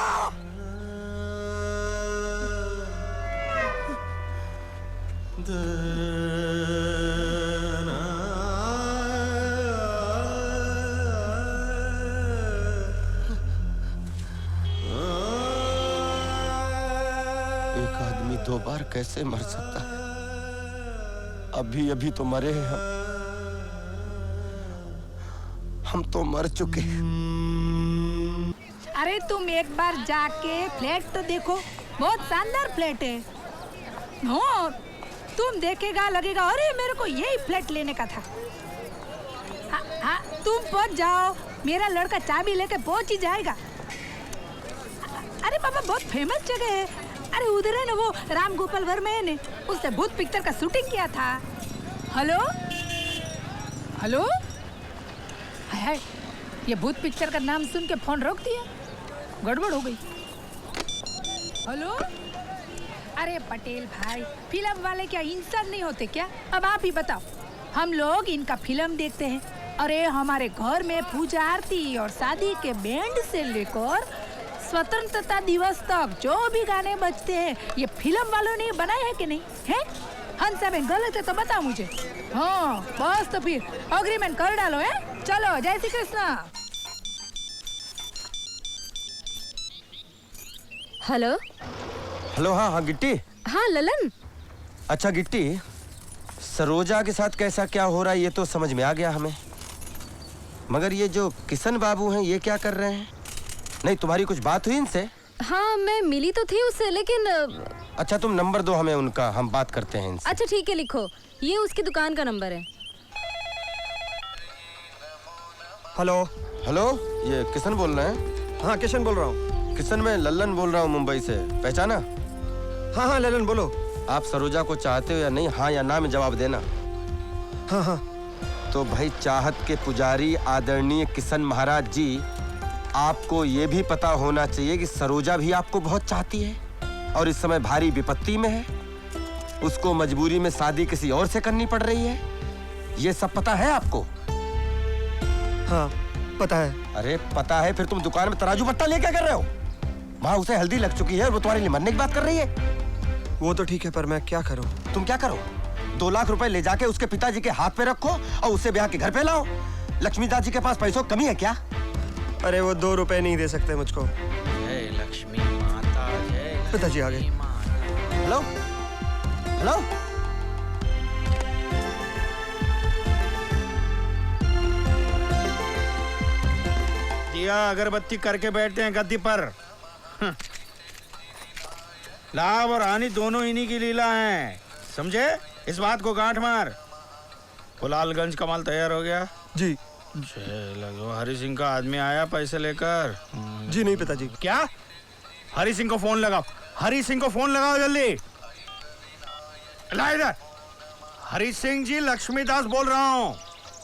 एक आदमी 2 बार कैसे मर सकता है? अभी तो मरे हैं हम तो मर चुके। अरे तुम एक बार जाके फ्लैट तो देखो, बहुत शानदार फ्लैट है। हाँ, तुम देखेगा लगेगा अरे मेरे को यही फ्लैट लेने का था। हाँ, तुम पहुंच जाओ, मेरा लड़का चाबी लेके पहुंच ही जाएगा। अरे बाबा बहुत फेमस जगह है। अरे उधर है ना वो राम गोपाल वर्मा ने उसने भूत पिक्चर का शूटिंग किया था। हेलो हेलो, हाय ये भूत पिक्चर का नाम सुन के फोन रोक दिया, गड़बड़ हो गई। हेलो, अरे पटेल भाई, फिल्म वाले क्या इंसान नहीं होते क्या? अब आप ही बताओ, हम लोग इनका फिल्म देखते हैं। अरे हमारे घर में पूजा आरती और शादी के बैंड से लेकर स्वतंत्रता दिवस तक जो भी गाने बजते हैं ये फिल्म वालों ने बनाए हैं कि नहीं है? हंसा बहन गलत है तो बताओ मुझे। हाँ बस तो फिर अग्रीमेंट कर डालो है। चलो जय श्री कृष्णा। हेलो हेलो, हाँ हाँ गिट्टी। हाँ ललन। अच्छा गिट्टी, सरोजा के साथ कैसा क्या हो रहा है ये तो समझ में आ गया हमें, मगर ये जो किशन बाबू हैं ये क्या कर रहे हैं? नहीं तुम्हारी कुछ बात हुई इनसे? हाँ मैं मिली तो थी उससे, लेकिन अच्छा तुम नंबर दो हमें उनका, हम बात करते हैं इनसे। अच्छा ठीक है, लिखो, ये उसकी दुकान का नंबर है। हेलो हेलो, ये किशन बोल रहे हैं? हाँ किशन बोल रहा हूँ। किशन, मैं लल्लन बोल रहा हूँ मुंबई से, पहचाना? हाँ हाँ लल्लन बोलो। आप सरोजा को चाहते हो या नहीं, हाँ या ना में जवाब देना। हाँ हाँ। तो भाई चाहत के पुजारी आदरणीय किशन महाराज जी, आपको ये भी पता होना चाहिए कि सरोजा भी आपको बहुत चाहती है और इस समय भारी विपत्ति में है। उसको मजबूरी में शादी किसी और से करनी पड़ रही है, ये सब पता है आपको? हाँ पता है। अरे पता है, फिर तुम दुकान में तराजू पत्ता ले क्या कर रहे हो? वहाँ उसे हल्दी लग चुकी है और वो तुम्हारे लिए मरने की बात कर रही है। वो तो ठीक है, पर मैं क्या करूँ? तुम क्या करो? 2 लाख रुपए ले जाके उसके पिताजी के हाथ पे रखो और उसे ब्याह के घर पे लाओ। लक्ष्मीदास जी के पास पैसों कमी है क्या? अरे वो 2 रुपए नहीं दे सकते मुझको। जय लक्ष्मी माता, जय पिताजी आ गए। हेलो हेलो, दिया अगरबत्ती करके बैठते हैं गद्दी पर। लाभ और हानि दोनों इन्हीं की लीला है, समझे? इस बात को गांठ मार। कुलालगंज का माल तैयार हो गया? जी। लगो हरि सिंह का आदमी आया पैसे लेकर? जी नहीं पिताजी। क्या? हरि सिंह को फोन लगाओ, हरि सिंह को फोन लगाओ जल्दी। ला इधर। हरि सिंह जी, लक्ष्मीदास बोल रहा हूँ।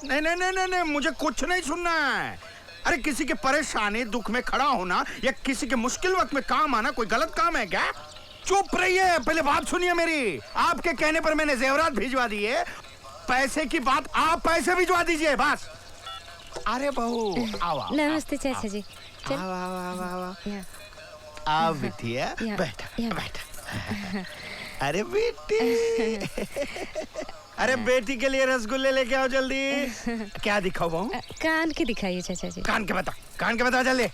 नहीं नहीं नहीं नहीं, मुझे कुछ नहीं सुनना है। अरे किसी के परेशानी दुख में खड़ा होना या किसी के मुश्किल वक्त में काम आना कोई गलत काम है क्या? चुप रहिए, पहले बात सुनिए मेरी। आपके कहने पर मैंने जेवरात भिजवा दिए, पैसे की बात आप पैसे भिजवा दीजिए बस। अरे बहू आओ। नमस्ते चाचा जी। आओ बिटिया, बैठा बैठा। अरे बेटी, अरे बेटी के लिए रसगुल्ले लेके आओ जल्दी। क्या दिखाओ बहू? कान के दिखाइए चाचा जी। कान के बता, कान के बता जल्दी।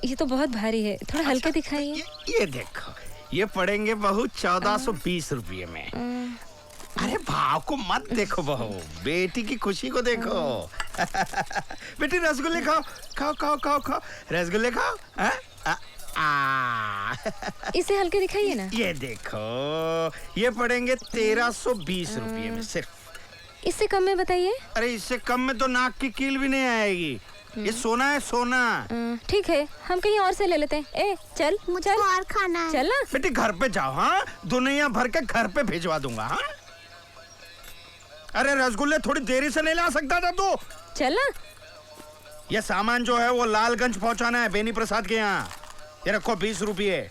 ये तो बहुत भारी है, थोड़ा हल्का दिखाइए। ये देखो, ये पड़ेंगे बहू 1420 रुपये में। अरे भाव को मत देखो बहू, बेटी की खुशी को देखो। बेटी रसगुल्ले खाओ, खाओ खाओ खाओ खाओ, रसगुल्ले खाओ। इसे हल्के दिखाइए ना। ये देखो, ये पड़ेंगे 1320 रुपये में सिर्फ। इससे कम में बताइए। अरे इससे कम में तो नाक की कील भी नहीं आएगी। ये सोना है, सोना। ठीक है, हम कहीं और से ले लेते हैं। ए चल, मुझे और खाना है। चल ना बेटी, घर पे जाओ। हाँ, दुनिया भर के घर पे भिजवा दूंगा। हाँ, अरे रसगुल्ले थोड़ी देरी से नहीं ला सकता था तू? चल ना। ये सामान जो है वो लालगंज पहुंचाना है बेनी प्रसाद के यहाँ। ये रखो 20 रुपये।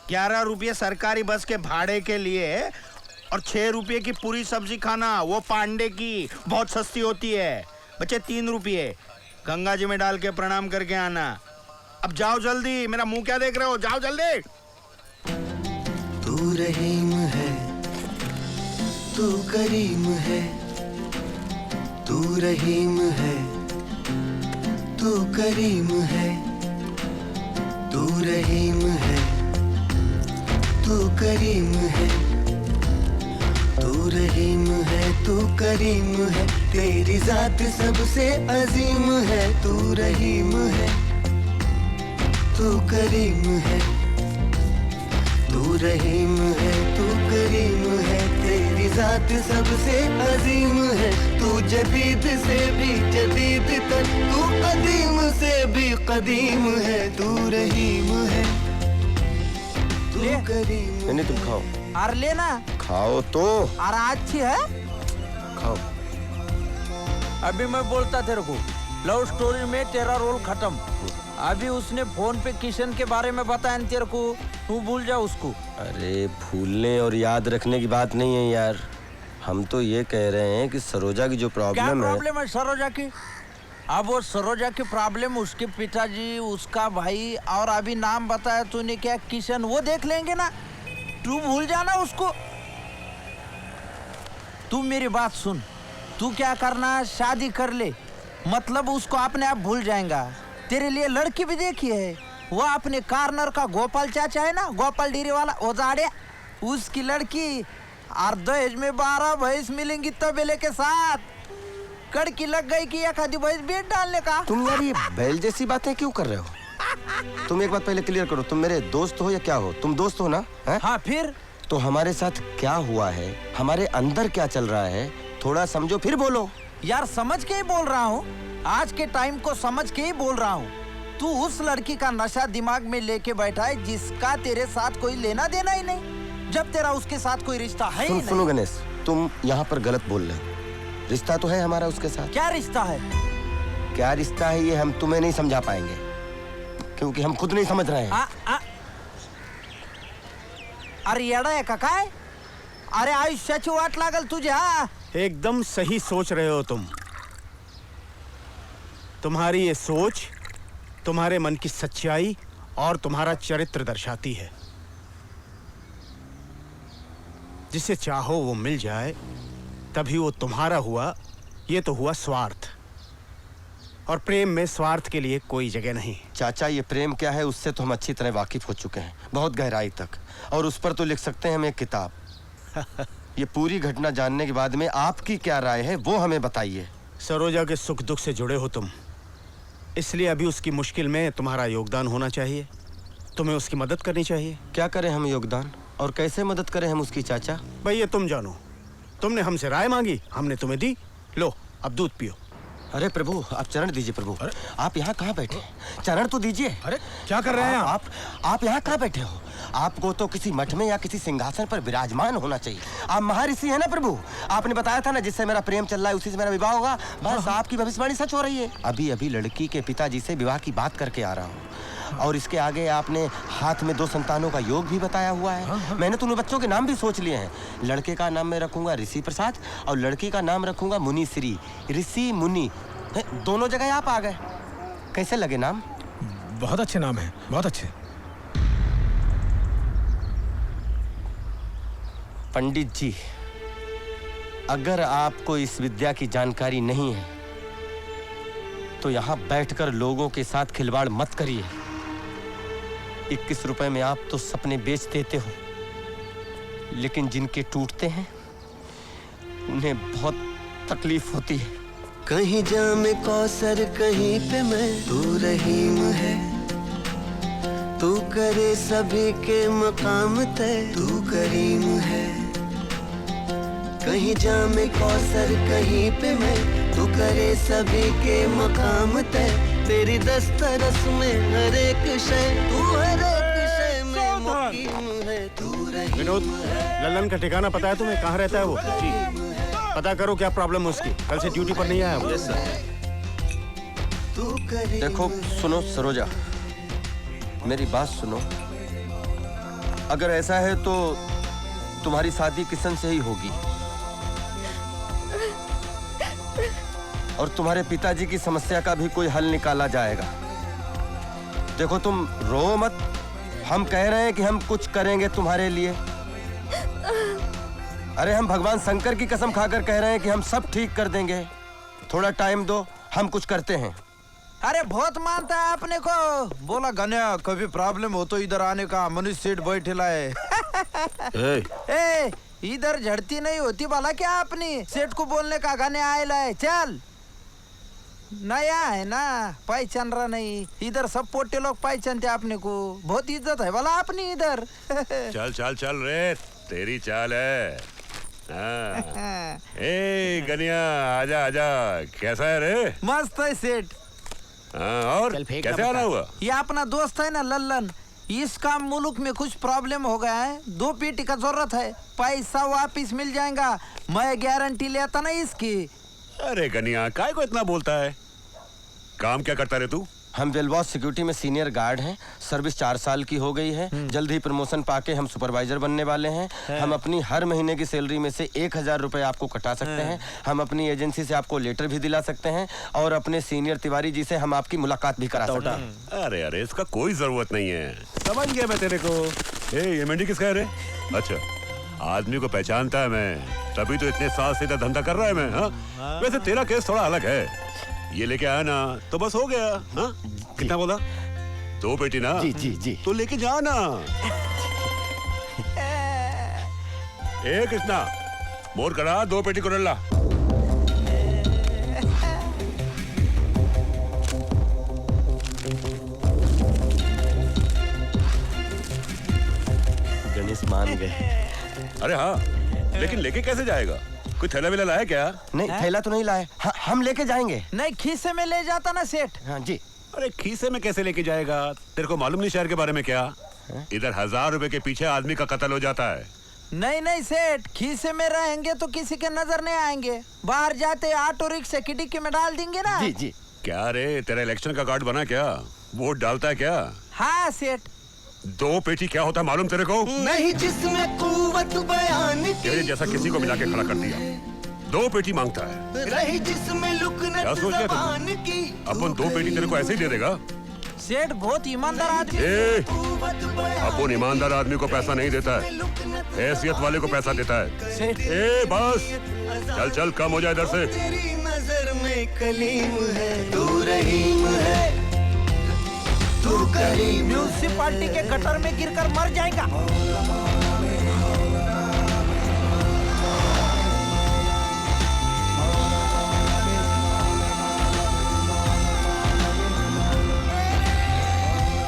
11 रुपये सरकारी बस के भाड़े के लिए और 6 रुपये की पूरी सब्जी खाना, वो पांडे की, बहुत सस्ती होती है। बच्चे 3 रुपये गंगा जी में डाल के प्रणाम करके आना। अब जाओ जल्दी, मेरा मुंह क्या देख रहे हो? जाओ जल्दी। तू रहीम है, तू करीम है, तू रहीम है, तू करीम है, तू रहीम है, तू करीम है, तू रहीम है, तू करीम है, तेरी जात सबसे अजीम है। तू रहीम है, तू करीम है, तू रहीम है, तू करीम है, तेरी जात सबसे अजीम है, तू जदीद से भी जदीद तर, तू कदीम से भी कदीम है, तू रहीम है, तू करीम। नहीं तुम खाओ। और लेना। खाओ तो। और अच्छी है। खाओ। अभी मैं बोलता तेरे को, लव स्टोरी में तेरा रोल खत्म। अभी उसने फोन पे किशन के बारे में बताया तेरे को, तू भूल जा उसको। अरे भूलने और याद रखने की बात नहीं है यार, हम तो ये कह रहे हैं कि सरोजा की जो प्रॉब्लम है। क्या प्रॉब्लम है सरोजा की? अब वो सरोजा की प्रॉब्लम उसके पिताजी, उसका भाई, और अभी नाम बताया तूने क्या, किशन, वो देख लेंगे ना। तू भूल जाना उसको। तू मेरी बात सुन, तू क्या करना, शादी कर ले, मतलब उसको अपने आप भूल जाएगा। तेरे लिए लड़की भी देखी है, वो अपने कार्नर का गोपाल चाचा है ना, गोपाल डेरी वाला, वो जाड़े, उसकी लड़की। और दहेज में 12 भैंस मिलेंगी तबेले के साथ। कड़की लग गई कि एक आधी भैंस बेच डालने का। तुम यार ये बैल जैसी बातें क्यों कर रहे हो? तुम एक बात पहले क्लियर करो, तुम मेरे दोस्त हो या क्या हो? तुम दोस्त हो ना? है? हाँ फिर? तो हमारे साथ क्या हुआ है, हमारे अंदर क्या चल रहा है, थोड़ा समझो फिर बोलो। यार समझ के ही बोल रहा हूँ, आज के टाइम को समझ के ही बोल रहा हूँ। तू उस लड़की का नशा दिमाग में लेके बैठा है जिसका तेरे साथ कोई लेना देना ही नहीं, जब तेरा उसके साथ कोई रिश्ता है ही नहीं। सुनो गणेश, तुम यहाँ पर गलत बोल रहे हो। रिश्ता तो है हमारा उसके साथ। क्या रिश्ता है? क्या रिश्ता है ये हम तुम्हें नहीं समझा पाएंगे, क्योंकि हम खुद नहीं समझ रहे हैं। अरे येडा है काका? अरे आयुष्याची वाट लागल तुझे। एकदम सही सोच रहे हो तुम। तुम्हारी ये सोच तुम्हारे मन की सच्चाई और तुम्हारा चरित्र दर्शाती है। जिसे चाहो वो मिल जाए, तभी वो तुम्हारा हुआ। ये तो हुआ स्वार्थ, और प्रेम में स्वार्थ के लिए कोई जगह नहीं। चाचा ये प्रेम क्या है उससे तो हम अच्छी तरह वाकिफ हो चुके हैं, बहुत गहराई तक, और उस पर तो लिख सकते हैं हम एक किताब। ये पूरी घटना जानने के बाद में आपकी क्या राय है वो हमें बताइए। सरोजा के सुख दुख से जुड़े हो तुम, इसलिए अभी उसकी मुश्किल में तुम्हारा योगदान होना चाहिए। तुम्हें उसकी मदद करनी चाहिए। क्या करें हम योगदान, और कैसे मदद करें हम उसकी चाचा? भाई ये तुम जानो। तुमने हमसे राय मांगी, हमने तुम्हें दी, लो अब दूध पियो। अरे प्रभु आप चरण दीजिए। प्रभु आप यहाँ कहाँ बैठे? चरण तो दीजिए। अरे क्या कर रहे हैं आप यहाँ कहाँ बैठे हो? आपको तो किसी मठ में या किसी सिंहासन पर विराजमान होना चाहिए। आप महर्षि है ना प्रभु? आपने बताया था ना जिससे मेरा प्रेम चल रहा है उसी से मेरा विवाह होगा। बस आपकी भविष्यवाणी सच हो रही है। अभी अभी लड़की के पिताजी से विवाह की बात करके आ रहा हूँ, और इसके आगे आपने हाथ में 2 संतानों का योग भी बताया हुआ है। मैंने तो उन बच्चों के नाम भी सोच लिए हैं। लड़के का नाम मैं रखूंगा ऋषि प्रसाद, और लड़की का नाम रखूंगा मुनि श्री। ऋषि मुनि दोनों जगह आप आ गए। कैसे लगे नाम? बहुत अच्छे नाम है, बहुत अच्छे। पंडित जी, अगर आपको इस विद्या की जानकारी नहीं है तो यहाँ बैठकर लोगों के साथ खिलवाड़ मत करिए। 21 रुपए में आप तो सपने बेच देते हो, लेकिन जिनके टूटते हैं उन्हें बहुत तकलीफ होती है। कहीं जामे कौसर कहीं पे मैं, तू रहीम है, तू करे सभी के मकाम तय, तू करीम है। कहीं जामे कौसर कहीं पे मैं, तू करे सभी के मकाम तय, तेरी दस्तरस में हर एक शय, तू हर एक शय में मुकीम है, तू रहीम। विनोद, लल्लन का ठिकाना पता है तुम्हें? कहाँ रहता है वो? जी पता करो क्या प्रॉब्लम है उसकी। कल से ड्यूटी पर नहीं आया वो। Yes sir. देखो सुनो सरोजा, मेरी बात सुनो। अगर ऐसा है तो तुम्हारी शादी किशन से ही होगी, और तुम्हारे पिताजी की समस्या का भी कोई हल निकाला जाएगा। देखो तुम रो मत, हम कह रहे हैं कि हम कुछ करेंगे तुम्हारे लिए। अरे हम भगवान शंकर की कसम खाकर कह रहे हैं कि हम सब ठीक कर देंगे। थोड़ा टाइम दो, हम कुछ करते हैं। अरे बहुत मानता है आपने को। बोला गन्या कभी प्रॉब्लम हो तो इधर आने का, मनुष्य सेठ बैठे लाए। ए, इधर झड़ती नहीं होती भला क्या अपनी? सेठ को बोलने का गन्या आए लाए। चल नया है ना, पहचान रहा नहीं। इधर सब पोटे लोग पहचानते अपने को, बहुत इज्जत है वाला अपनी इधर। चल चल चल रे, तेरी चाल है। हाँ। ए गनिया, आजा आजा, कैसा है रे? मस्त है सेठ। हाँ, और कैसे आना हुआ? ये अपना दोस्त है ना लल्लन, इसका मुल्क में कुछ प्रॉब्लम हो गया है, 2 पेटी का जरूरत है, पैसा वापिस मिल जाएगा, मैं गारंटी लेता ना इसकी। अरे गनिया, काय को इतना बोलता है? काम क्या करता रे तू? हम वेलबॉस सिक्योरिटी में सीनियर गार्ड हैं, सर्विस 4 साल की हो गई है, जल्द ही प्रमोशन पाके हम सुपरवाइजर बनने वाले हैं। हम अपनी हर महीने की सैलरी में से 1000 रुपए आपको कटा सकते हैं। हम अपनी एजेंसी से आपको लेटर भी दिला सकते हैं और अपने सीनियर तिवारी जी से हम आपकी मुलाकात भी करा सकते हैं। अरे अरे, इसका कोई जरूरत नहीं है, समझ गया मैं तेरे को। ये मंडी किसका है रे? अच्छा, आदमी को पहचानता है मैं, तभी तो इतने साल से धंधा कर रहा है मैं। हाँ? वैसे तेरा केस थोड़ा अलग है, ये लेके आया ना तो बस हो गया। हाँ? कितना बोला? 2 पेटी ना? जी जी जी। तो लेके जाना। ए कृष्णा, मोर करा 2 पेटी कुरल्ला। गणेश मान गए। अरे हाँ, लेकिन लेके कैसे जाएगा? कोई थैला वेला लाया क्या? नहीं, थैला तो नहीं लाए, हम लेके जाएंगे। नहीं, खीसे में ले जाता ना सेठ। हाँ जी। अरे खीसे में कैसे लेके जाएगा? तेरे को मालूम नहीं शहर के बारे में क्या? इधर 1000 रुपए के पीछे आदमी का कत्ल हो जाता है। नहीं नहीं सेठ, खीसे में रहेंगे तो किसी के नजर नहीं आएंगे, बाहर जाते ऑटो रिक्शा की डिक्की में डाल देंगे ना। जी जी। क्या रे, तेरा इलेक्शन का कार्ड बना क्या? वोट डालता है क्या? हाँ सेठ। 2 पेटी क्या होता है मालूम तेरे को? नहीं जिसमें कुव्वत बयान तेरे जैसा किसी को मिला के खड़ा कर दिया। 2 पेटी मांगता है। रही जिसमें लुकनत क्या सोच लिया ज़बान तुम? की। अपन 2 पेटी तेरे को ऐसे ही दे देगा? सेठ बहुत ईमानदार आदमी। अपन ईमानदार आदमी को पैसा नहीं देता है, हैसियत वाले को पैसा देता है। ए बस, चल चल, कम हो जाए इधर से। तेरी नजर में कलीम है, तू रहीम है, तू करीम। म्यूनिसिपालिटी के गटर में गिरकर मर जाएगा।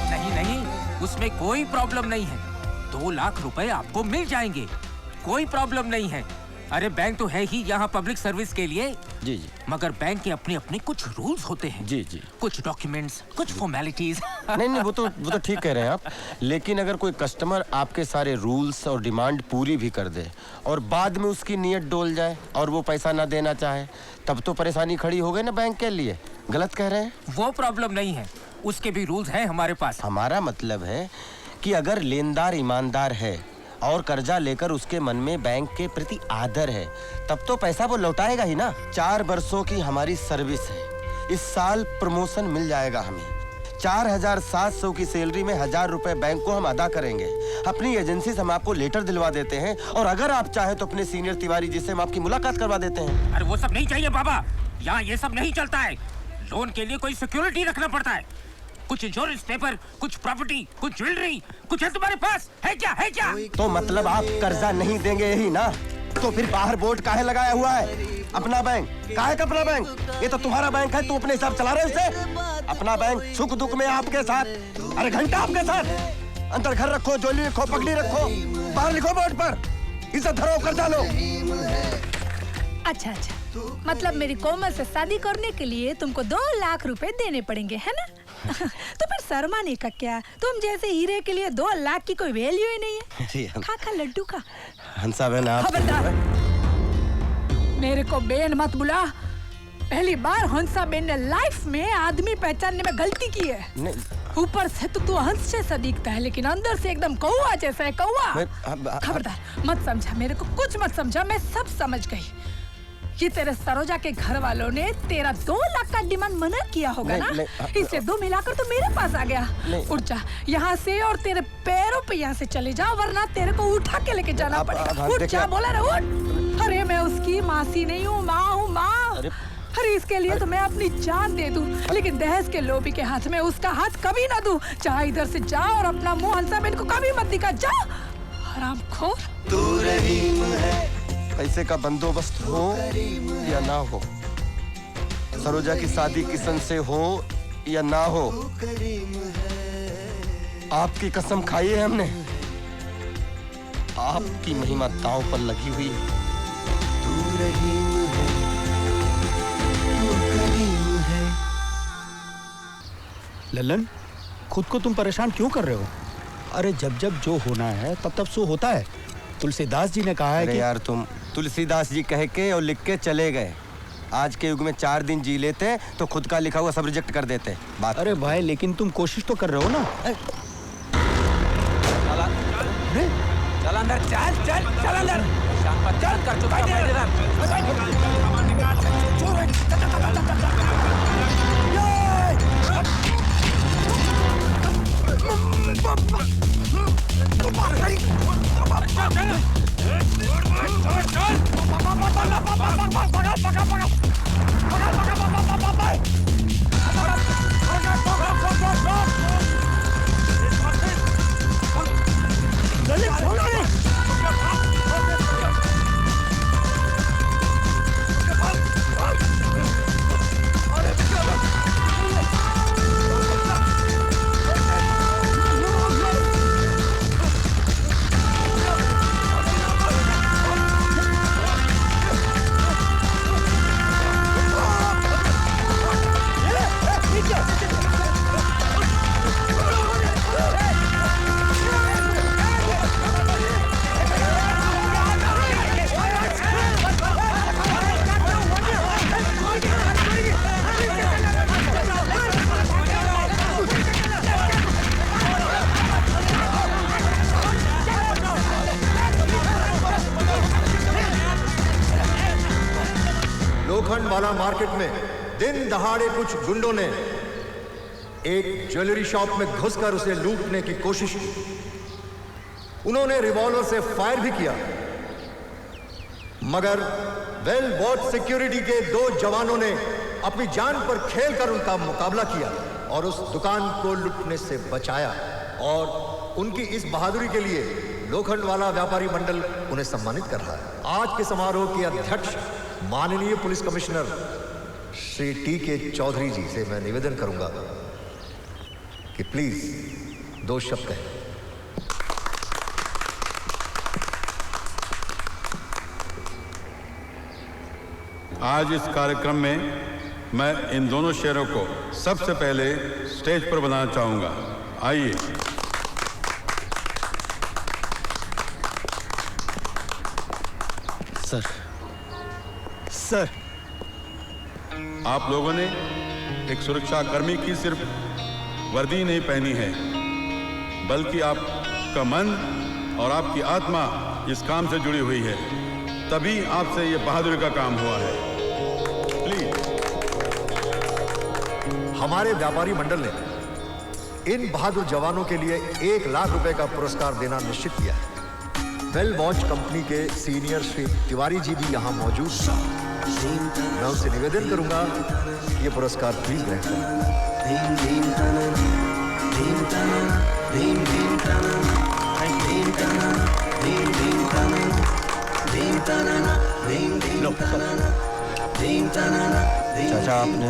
नहीं नहीं, उसमें कोई प्रॉब्लम नहीं है, 2 लाख रुपए आपको मिल जाएंगे, कोई प्रॉब्लम नहीं है। अरे बैंक तो है ही यहाँ पब्लिक सर्विस के लिए। जी जी। मगर बैंक के अपने अपने कुछ रूल्स होते हैं। जी जी। कुछ डॉक्यूमेंट्स, कुछ फॉर्मेलिटीज। नहीं नहीं, वो तो ठीक कह रहे हैं आप, लेकिन अगर कोई कस्टमर आपके सारे रूल्स और डिमांड पूरी भी कर दे और बाद में उसकी नीयत डोल जाए और वो पैसा ना देना चाहे, तब तो परेशानी खड़ी हो गई ना बैंक के लिए। गलत कह रहे हैं? वो प्रॉब्लम नहीं है, उसके भी रूल्स हैं हमारे पास। हमारा मतलब है कि अगर लेनदार ईमानदार है और कर्जा लेकर उसके मन में बैंक के प्रति आदर है, तब तो पैसा वो लौटाएगा ही ना। 4 वर्षों की हमारी सर्विस है, इस साल प्रमोशन मिल जाएगा हमें। 4700 की सैलरी में 1000 रुपए बैंक को हम अदा करेंगे। अपनी एजेंसी से हम आपको लेटर दिलवा देते हैं और अगर आप चाहे तो अपने सीनियर तिवारी जी से हम आपकी मुलाकात करवा देते हैं। अरे वो सब नहीं चाहिए बाबा, यहाँ ये सब नहीं चलता है। लोन के लिए कोई सिक्योरिटी रखना पड़ता है, कुछ इंश्योरेंस पेपर, कुछ प्रॉपर्टी, कुछ ज्वेलरी, कुछ है तुम्हारे पास? है क्या, है क्या? तो मतलब आप कर्जा नहीं देंगे यही ना? तो फिर बाहर बोर्ड काहे लगाया हुआ है? अपना बैंक काहे का अपना बैंक? ये तो तुम्हारा बैंक है, तू अपने हिसाब चला रहे उसे। अपना बैंक सुख दुख में आपके साथ, अरे घंटा आपके साथ। अंदर घर रखो, जोली रखो, पगड़ी रखो, बाहर लिखो बोर्ड पर, इज्जत धरो, कर्जा लो। अच्छा अच्छा, मतलब मेरी कोमल से शादी करने के लिए तुमको 2 लाख रुपए देने पड़ेंगे, है ना? तो फिर शर्माने का क्या? तुम जैसे हीरे के लिए 2 लाख की कोई वैल्यू ही नहीं है। खा खा लड्डू का। हंसा बहन आप खबरदार, मेरे को बेन मत बुला। पहली बार हंसा बेन ने लाइफ में आदमी पहचानने में गलती की है। ऊपर से तो तू हंस जैसा दिखता है, लेकिन अंदर से एकदम कौवा जैसा है, कौवा। खबरदार मत समझा, मेरे को कुछ मत समझा, मैं सब समझ गई। ये तेरे सरोजा के घर वालों ने तेरा 2 लाख का डिमांड मना किया होगा ना, इसलिए 2 मिलाकर तो मेरे पास आ गया। उठ जा यहाँ से और तेरे पैरों पे यहाँ से चले जा, वरना तेरे को उठा के लेके जाना पड़ेगा। उठ जा, बोला ना उठ। अरे मैं उसकी मासी नहीं हूँ, माँ हूँ, माँ। अरे इसके लिए तो मैं अपनी जान दे दूं, लेकिन दहेज के लोभी के हाथ में उसका हाथ कभी ना दूं। चाहे इधर से जा और अपना मुंह हंसा बेन को कभी मत दिखा, जा हरामखोर। तू रहीम है, पैसे का बंदोबस्त हो या ना हो, सरोजा की शादी किशन से हो या ना हो, आपकी कसम खाई है हमने। आपकी महिमा दांव पर लगी हुई है। तू रहीम है, तू करीम है। ललन, खुद को तुम परेशान क्यों कर रहे हो? अरे जब जब जो होना है तब तब सो होता है। तुलसीदास जी ने कहा है अरे कि यार, तुम तुलसीदास जी कह के और लिख के चले गए। आज के युग में 4 दिन जी लेते तो खुद का लिखा हुआ सब रिजेक्ट कर देते। बात अरे भाई, लेकिन तुम कोशिश तो कर रहे हो ना। चल अंदर, चल अंदर। चल कर चुका लोखंडवाला मार्केट में दिन दहाड़े कुछ गुंडों ने एक ज्वेलरी शॉप में घुसकर उसे लूटने की कोशिश की। उन्होंने रिवॉल्वर से फायर भी किया, मगर वेल वॉच सिक्योरिटी के 2 जवानों ने अपनी जान पर खेलकर उनका मुकाबला किया और उस दुकान को लूटने से बचाया। और उनकी इस बहादुरी के लिए लोखंडवाला व्यापारी मंडल उन्हें सम्मानित कर रहा है। आज के समारोह के अध्यक्ष माननीय police commissioner Shri T K. Chaudhary ji से मैं निवेदन करूंगा कि प्लीज 2 शब्द कहें। आज इस कार्यक्रम में मैं इन दोनों शेरों को सबसे पहले स्टेज पर बुलाना चाहूंगा। आइए। सर, आप लोगों ने एक सुरक्षा कर्मी की सिर्फ वर्दी नहीं पहनी है, बल्कि आपका मन और आपकी आत्मा इस काम से जुड़ी हुई है। तभी आपसे ये बहादुरी का काम हुआ है। प्लीज। हमारे व्यापारी मंडल ने इन बहादुर जवानों के लिए 1 लाख रुपए का पुरस्कार देना निश्चित किया है। वेल वॉच कंपनी के सीनियर श्री तिवारी जी भी यहाँ मौजूद हैं। मैं उनसे निवेदन करूंगा ये पुरस्कार प्लीज ग्रहण चाचा, आपने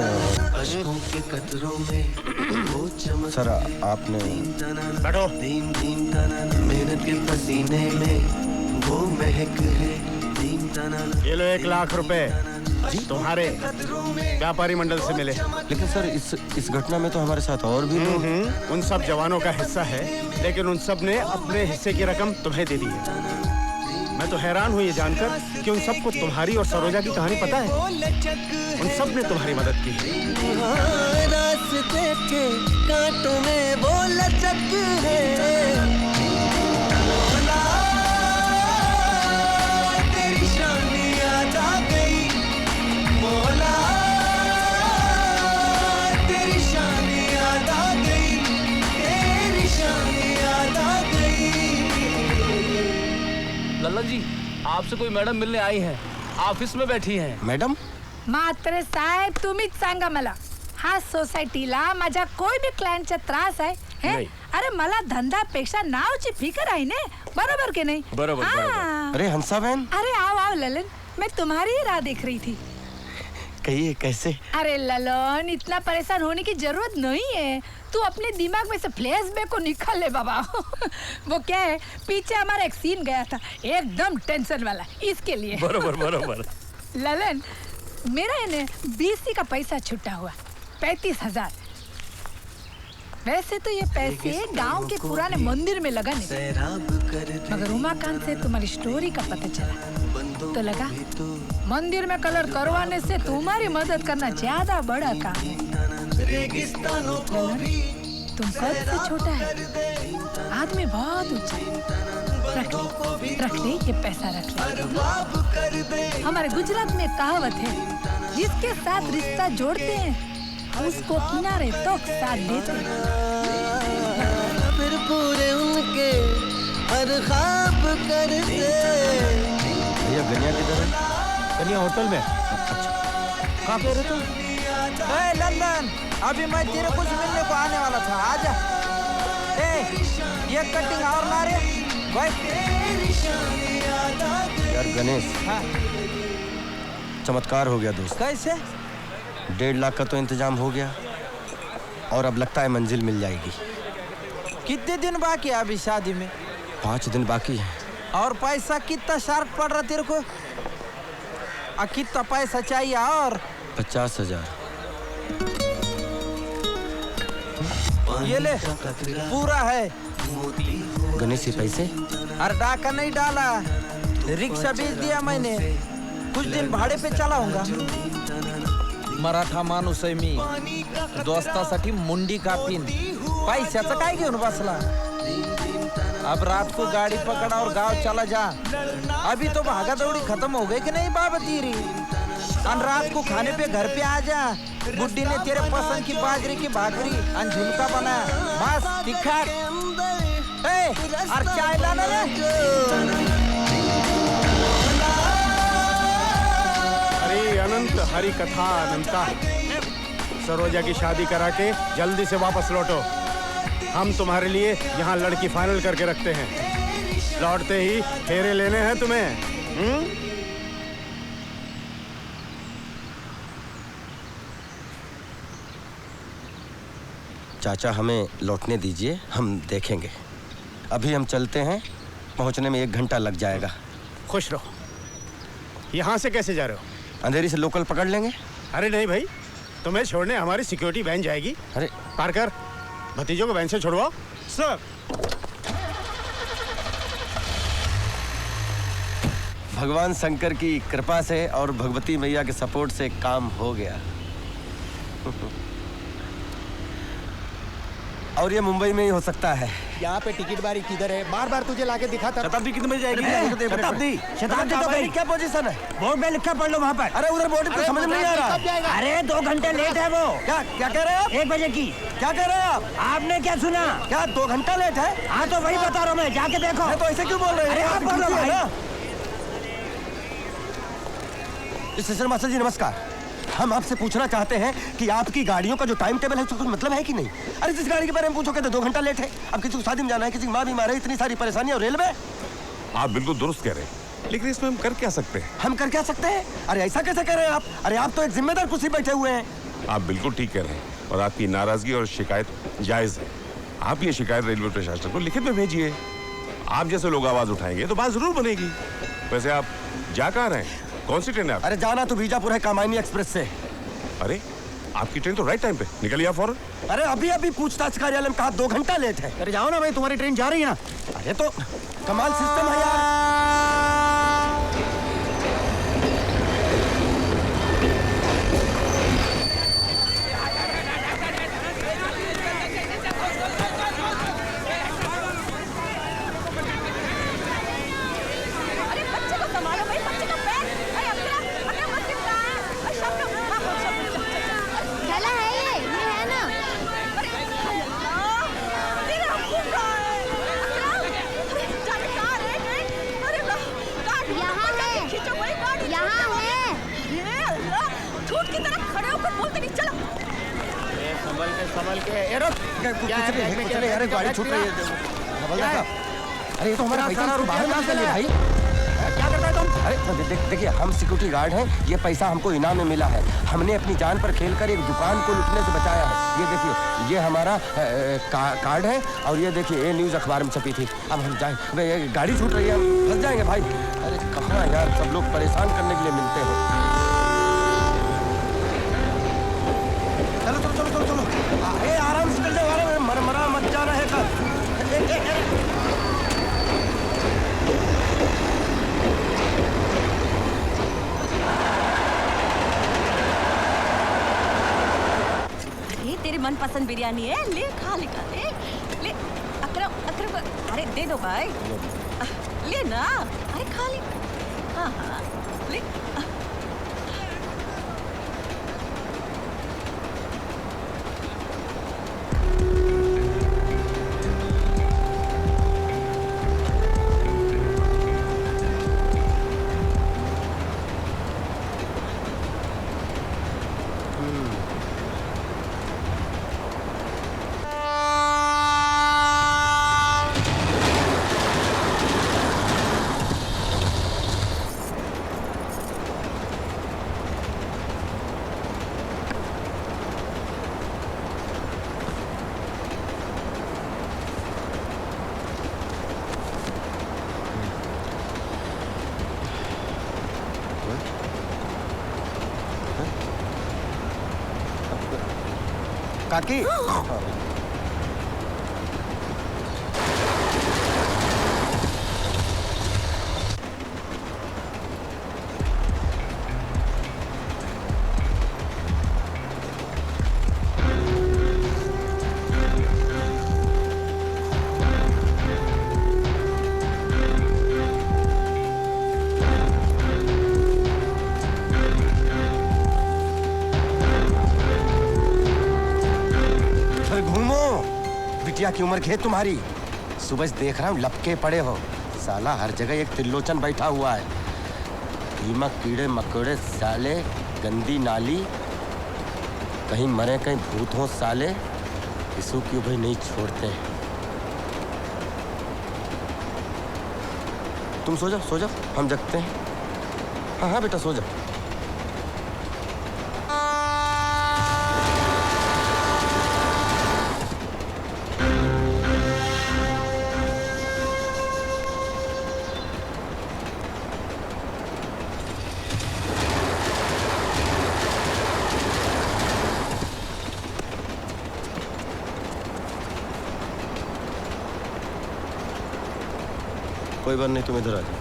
सर आपने बैठो। मेहनत के पसीने में वो महक है। ये लो 1 लाख रुपए तुम्हारे व्यापारी मंडल से मिले। लेकिन सर इस घटना में तो हमारे साथ और भी लोग। उन सब जवानों का हिस्सा है, लेकिन उन सब ने अपने हिस्से की रकम तुम्हें दे दी है। मैं तो हैरान हूँ ये जानकर कि उन सबको तुम्हारी और सरोजा की कहानी पता है। उन सब ने तुम्हारी मदद की। रास्ते के कांटों में वो लचक है। तेरी शान याद आ गई मौला, तेरी शान याद आ गई, तेरी शान याद आ गई। लल्ला जी, आपसे कोई मैडम मिलने आई है, ऑफिस में बैठी हैं। मैडम? म्हात्रे साहेब, तुम्हीच सांगा मला, हा सोसायटीला माझ्या कोई भी क्लायंटचा त्रास आहे हे? अरे मला धंद्यापेक्षा नावची फिकर आहे ने, बरोबर के नहीं? बरोबर। अरे हंसा बहन। अरे आओ आओ ललन, मैं तुम्हारी ही राह देख रही थी। कहिए कैसे? अरे ललन, इतना परेशान होने की जरूरत नहीं है। तू अपने दिमाग में से फ्लैशबैक को निकाल ले बाबा। वो क्या है, पीछे हमारा एक सीन गया था एकदम टेंशन वाला, इसके लिए। बरोबर बरोबर। ललन, मेरा है BC का पैसा छुट्टा हुआ 35,000। वैसे तो ये पैसे गांव के पुराने मंदिर में लगाने थे, मगर उमाकांत से तुम्हारी स्टोरी का पता चला तो लगा मंदिर में कलर करवाने से तुम्हारी मदद करना ज्यादा बड़ा काम है। तुम कद से छोटा है, आदमी बहुत ऊंचा है। रख ले ये पैसा, रख ले। हमारे गुजरात में कहावत है, जिसके साथ रिश्ता जोड़ते हैं उसको किनारे तो साथ देते हैं। फिर पूरे उनके हर ख्वाब कर दे। भैया गनिया किधर है? कन्या होटल में। कहाँ पे रहे तुम? लंदन, अभी मैं तेरे कुछ मिलने को आने वाला था, आजा। ये कटिंग और ला रे भाई। यार गणेश, हाँ। चमत्कार हो गया दोस्त। कैसे? 1.5 लाख का तो इंतजाम हो गया और अब लगता है मंजिल मिल जाएगी। कितने दिन बाकी है अभी शादी में? 5 दिन बाकी है। और पैसा कितना शार्प पड़ रहा तेरे को? कितना पैसा चाहिए? और 50,000। ये ले, पूरा है। गणेश ये पैसे? अरे डाका नहीं डाला, रिक्शा बेच दिया मैंने, कुछ दिन भाड़े पे चलाऊंगा। मराठा माणूस आहे मी, दोस्तासाठी मुंडी कापीन, पैशाचं काय घेऊन बसला? अब रात को गाड़ी पकड़ा और गांव चला जा। अभी तो भागा दौड़ी खत्म हो गई कि नहीं बाबा तेरी? और रात को खाने पे घर पे आ जा। बुड्ढी ने तेरे पसंद की बाजरे की भाकरी और झुमका बनाया, बस तीखा। और चाय लाना रे। अरे अनंत हरि कथा अनंता। सरोजा की शादी करा के जल्दी से वापस लौटो। हम तुम्हारे लिए यहाँ लड़की फाइनल करके रखते हैं। लौटते ही फेरे लेने हैं तुम्हें। चाचा हमें लौटने दीजिए, हम देखेंगे। अभी हम चलते हैं, पहुंचने में 1 घंटा लग जाएगा। खुश रहो। यहाँ से कैसे जा रहे हो? अंधेरी से लोकल पकड़ लेंगे। अरे नहीं भाई, तुम्हें छोड़ने हमारी सिक्योरिटी वैन जाएगी। अरे पार्कर, भतीजों को वैन से छोड़वाओ। सर। भगवान शंकर की कृपा से और भगवती मैया के सपोर्ट से काम हो गया। और ये मुंबई में ही हो सकता है। यहाँ पे टिकट बारी किधर है? बार बार तुझे लाके दिखाता। शताब्दी कितने बजे जाएगी? शताब्दी तो गई। क्या पोजीशन है? बोर्ड में लिखा पढ़ लो वहाँ पर। अरे उधर बोर्ड पे समझ नहीं आ रहा। अरे 2 घंटे लेट है वो। क्या क्या कह रहे हैं आप? 1 बजे की। क्या कह रहे हैं आप? आपने क्या सुना? क्या 2 घंटा लेट है? हाँ तो वही बता रहा हूँ मैं, जाके देखो। तो ऐसे क्यों बोल रहे हैं? अरे आप बोलो भाई। स्टेशन मास्टर जी नमस्कार। हम आपसे पूछना चाहते हैं कि आपकी गाड़ियों का जो टाइम टेबल है उसका कुछ मतलब है कि नहीं? अरे जिस गाड़ी के बारे में पूछोगे तो 2 घंटा लेट है। अब किसी को शादी में जाना है, किसी की माँ बीमार है, इतनी सारी परेशानियां। और रेलवे। आप बिल्कुल दुरुस्त कह रहे हैं, लेकिन इसमें हम कर क्या सकते हैं? हम कर क्या सकते हैं? अरे ऐसा कैसे कह रहे हैं आप? अरे आप तो एक जिम्मेदार कुर्सी बैठे हुए हैं। आप बिल्कुल ठीक कह रहे हैं और आपकी नाराजगी और शिकायत जायज है। आप ये शिकायत रेलवे प्रशासन को लिखित में भेजिए। आप जैसे लोग आवाज उठाएंगे तो बात जरूर बनेगी। वैसे आप जा कहाँ रहे हैं? कौन सी ट्रेन है? अरे जाना तो बीजापुर है, कामायनी एक्सप्रेस से। अरे आपकी ट्रेन तो राइट टाइम पे निकली है फौरन। अरे अभी अभी पूछताछ कार्यालय में कहा 2 घंटा लेट है। अरे जाओ ना भाई, तुम्हारी ट्रेन जा रही है ना। अरे तो कमाल सिस्टम है यार। संभल के ये रुक। अरे गाड़ी छूट रही है। अरे ये तो हमारा पैसा बाहर कहाँ से ले भाई? क्या करता है? अरे देखिए, हम सिक्योरिटी गार्ड हैं। ये पैसा हमको इनाम में मिला है। हमने अपनी जान पर खेलकर एक दुकान को लूटने से बचाया है। ये देखिए, ये हमारा कार्ड है और ये देखिए, ये न्यूज़ अखबार में छपी थी। अब हम जाए, गाड़ी छूट रही है, हम फंस जाएंगे भाई। अरे कहाँ यार, सब लोग परेशान करने के लिए मिलते हैं। चलो चलो चलो चलो चलो, अरे आराम से चल जाओ, आराम, मरमरा मत जाना है कल। ये तेरी मनपसंद बिरयानी है, ले खा ले खा ले अकरम अकरम, अरे दे दो भाई, ले ना, अरे खा ले। हाँ हाँ ले। काकी, बिटिया की उम्र है तुम्हारी। सुबह से देख रहा हूँ लपके पड़े हो। साला हर जगह एक त्रिलोचन बैठा हुआ है। दीमक, कीड़े मकोड़े, साले, गंदी नाली, कहीं मरे कहीं भूत हो साले, इसू क्यों भाई नहीं छोड़ते। तुम सो जाओ, हम जगते हैं। हाँ हाँ बेटा सो जाओ। कोई बात नहीं, तुम इधर आ जाओ।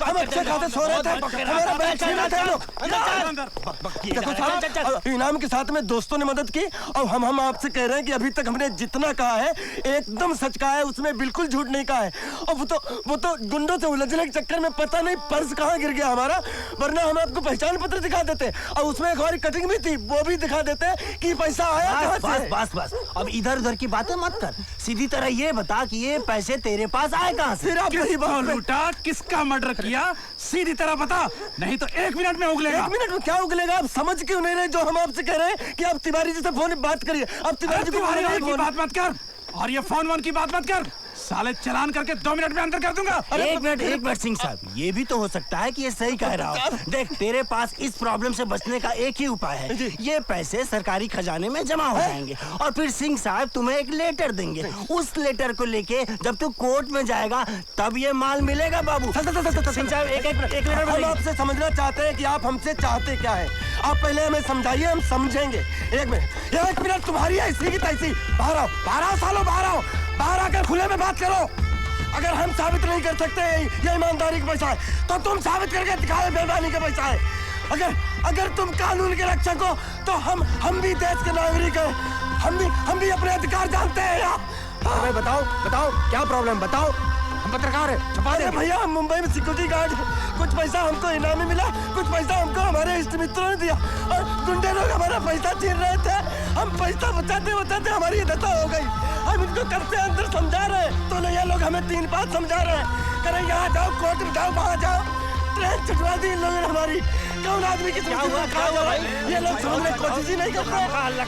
हम अच्छे खाते सो रहे थे, हमारा बैग छीना थे लोग। देखो साहब, इनाम के साथ में दोस्तों ने मदद की और हम आपसे कह रहे हैं कि अभी तक हमने जितना कहा है एकदम सच कहा है, उसमें बिल्कुल झूठ नहीं कहा है। और वो तो गुंडों से उलझने के चक्कर में पता नहीं पर्स कहाँ गिर गया हमारा, वरना हम आपको पहचान पत्र दिखा देते और उसमें एक हमारी कटिंग भी थी, वो भी दिखा देते कि पैसा आया कहाँ से। बस अब इधर उधर की बातें मत कर, सीधी तरह ये बता कि ये पैसे तेरे पास आए कहाँ से? किसको लूटा, किसका मर्डर किया, सीधी तरह बता, नहीं तो 1 मिनट में उगलेगा। 1 मिनट में क्या उगलेगा? आप समझ क्यों नहीं रहे जो हम आपसे कह रहे हैं कि आप तिवारी जी से फोन पे बात करिए। आप तिवारी जी की बात मत कर और ये फोन की बात मत कर, साले चालान करके 2 मिनट में अंदर कर दूंगा। एक मिनट सिंह साहब, ये भी तो हो सकता है कि ये सही कह रहा हो। देख, तेरे पास इस प्रॉब्लम से बचने का एक ही उपाय है, ये पैसे सरकारी खजाने में जमा हो जाएंगे और फिर सिंह साहब तुम्हें एक लेटर देंगे। उस लेटर को लेके जब तू कोर्ट में जाएगा तब ये माल मिलेगा बाबू। सिंह साहब एक लेटर हम आपसे समझना चाहते हैं कि आप हमसे चाहते क्या है। आप पहले हमें समझाइए, हम समझेंगे। 1 मिनट तुम्हारी है इसी की तैसी। बाहर आओ सालों, बाहर आकर खुले में बात करो। अगर हम साबित नहीं कर सकते ये ईमानदारी का पैसा है तो तुम साबित करके दिखाओ बेईमानी का पैसा है। अगर तुम कानून के रक्षक हो तो हम भी देश के नागरिक हैं, हम भी अपने अधिकार जानते हैं यार। भाई बताओ क्या प्रॉब्लम, बताओ। हम पत्रकार है, छपा दे। भैया हम मुंबई में सिक्योरिटी गार्ड, कुछ पैसा हमको इनामी मिला, कुछ पैसा हमको हमारे इष्ट मित्रों ने दिया और गुंडे लोग हमारा पैसा छीन रहे थे। हम पैसा बचाते हमारी ये दशा हो गई। हम इनको करते अंदर समझा रहे तो नहीं, ये लोग हमें 3 बात समझा रहे हैं। करें यहाँ जाओ, कोर्ट में जाओ, वहाँ जाओ, ट्रेन छुटवा दी इन लोगों ने हमारी। कौन आदमी की क्या हुआ भाई? ये लोग समझने की कोशिश ही नहीं करते।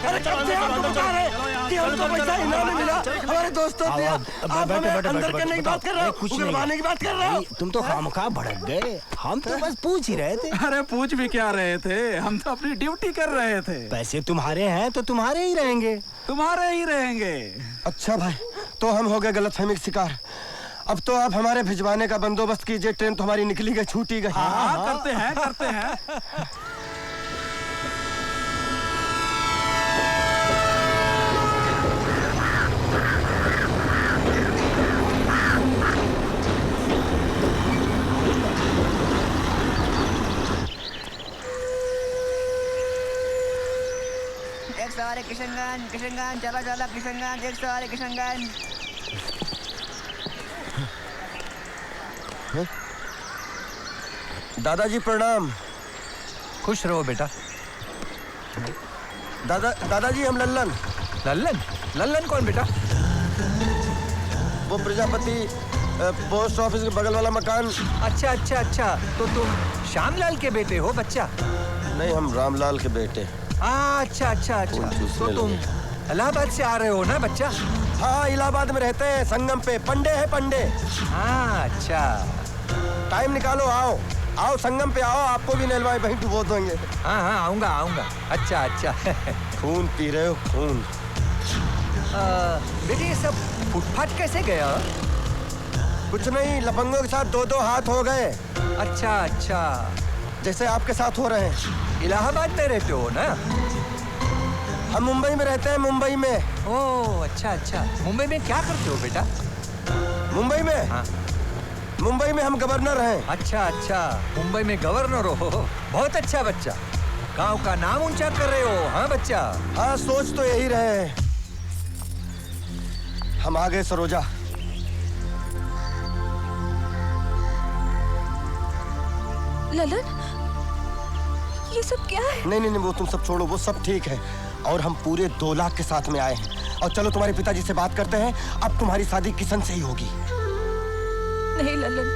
अरे कब से आपको बता रहे कि हमको पैसा इनामी मिला, हमारे दोस्तों ने दिया। आप हमें अंदर करने की बात कर रहे हो, उगलवाने की बात कर रहे हो। तुम तो खामखा भड़क गए, हम तो बस पूछ ही रहे थे। अरे पूछ भी क्या रहे थे, हम तो अपनी ड्यूटी कर रहे थे। पैसे तुम्हारे हैं तो तुम्हारे ही रहेंगे। अच्छा भाई, तो हम हो गए गलतफहमी का शिकार। अब तो आप हमारे भिजवाने का बंदोबस्त कीजिए। ट्रेन तो हमारी निकली गई, छूटी गई। हाँ, करते हैं। किशनगंज चला किशनगंज 100 किशनगंज। दादाजी प्रणाम। खुश रहो बेटा। दादाजी हम लल्लन कौन बेटा? वो प्रजापति पोस्ट ऑफिस के बगल वाला मकान। अच्छा, तो तुम श्यामलाल के बेटे हो बच्चा? नहीं, हम रामलाल के बेटे। अच्छा, तो तुम इलाहाबाद से आ रहे हो ना बच्चा? हाँ, इलाहाबाद में रहते हैं, संगम पे। पंडे। हाँ, अच्छा। टाइम निकालो, आओ संगम पे आओ, आपको भी नहलवाए, वहीं डुबो देंगे। हाँ, आऊंगा। अच्छा। खून पी रहे हो, खून। बेटे ये सब फुटपाथ कैसे गया? कुछ नहीं, लफंगों के साथ 2-2 हाथ हो गए। अच्छा। जैसे आपके साथ हो रहे हैं। इलाहाबाद में रहते हो ना? हम मुंबई में रहते हैं, मुंबई में। ओह, अच्छा। मुंबई में क्या करते हो बेटा? मुंबई में? हाँ। मुंबई में हम गवर्नर हैं। अच्छा, मुंबई में गवर्नर हो, बहुत अच्छा बच्चा। गांव का नाम ऊंचा कर रहे हो। हाँ बच्चा। हाँ, सोच तो यही रहे हैं। हम आ गए सरोजा। ललन, ये सब क्या है? नहीं, वो तुम सब छोड़ो, वो सब ठीक है। और हम पूरे 2 लाख के साथ में आए हैं। और चलो तुम्हारे पिताजी से बात करते हैं। अब तुम्हारी शादी किशन से ही होगी। नहीं ललन,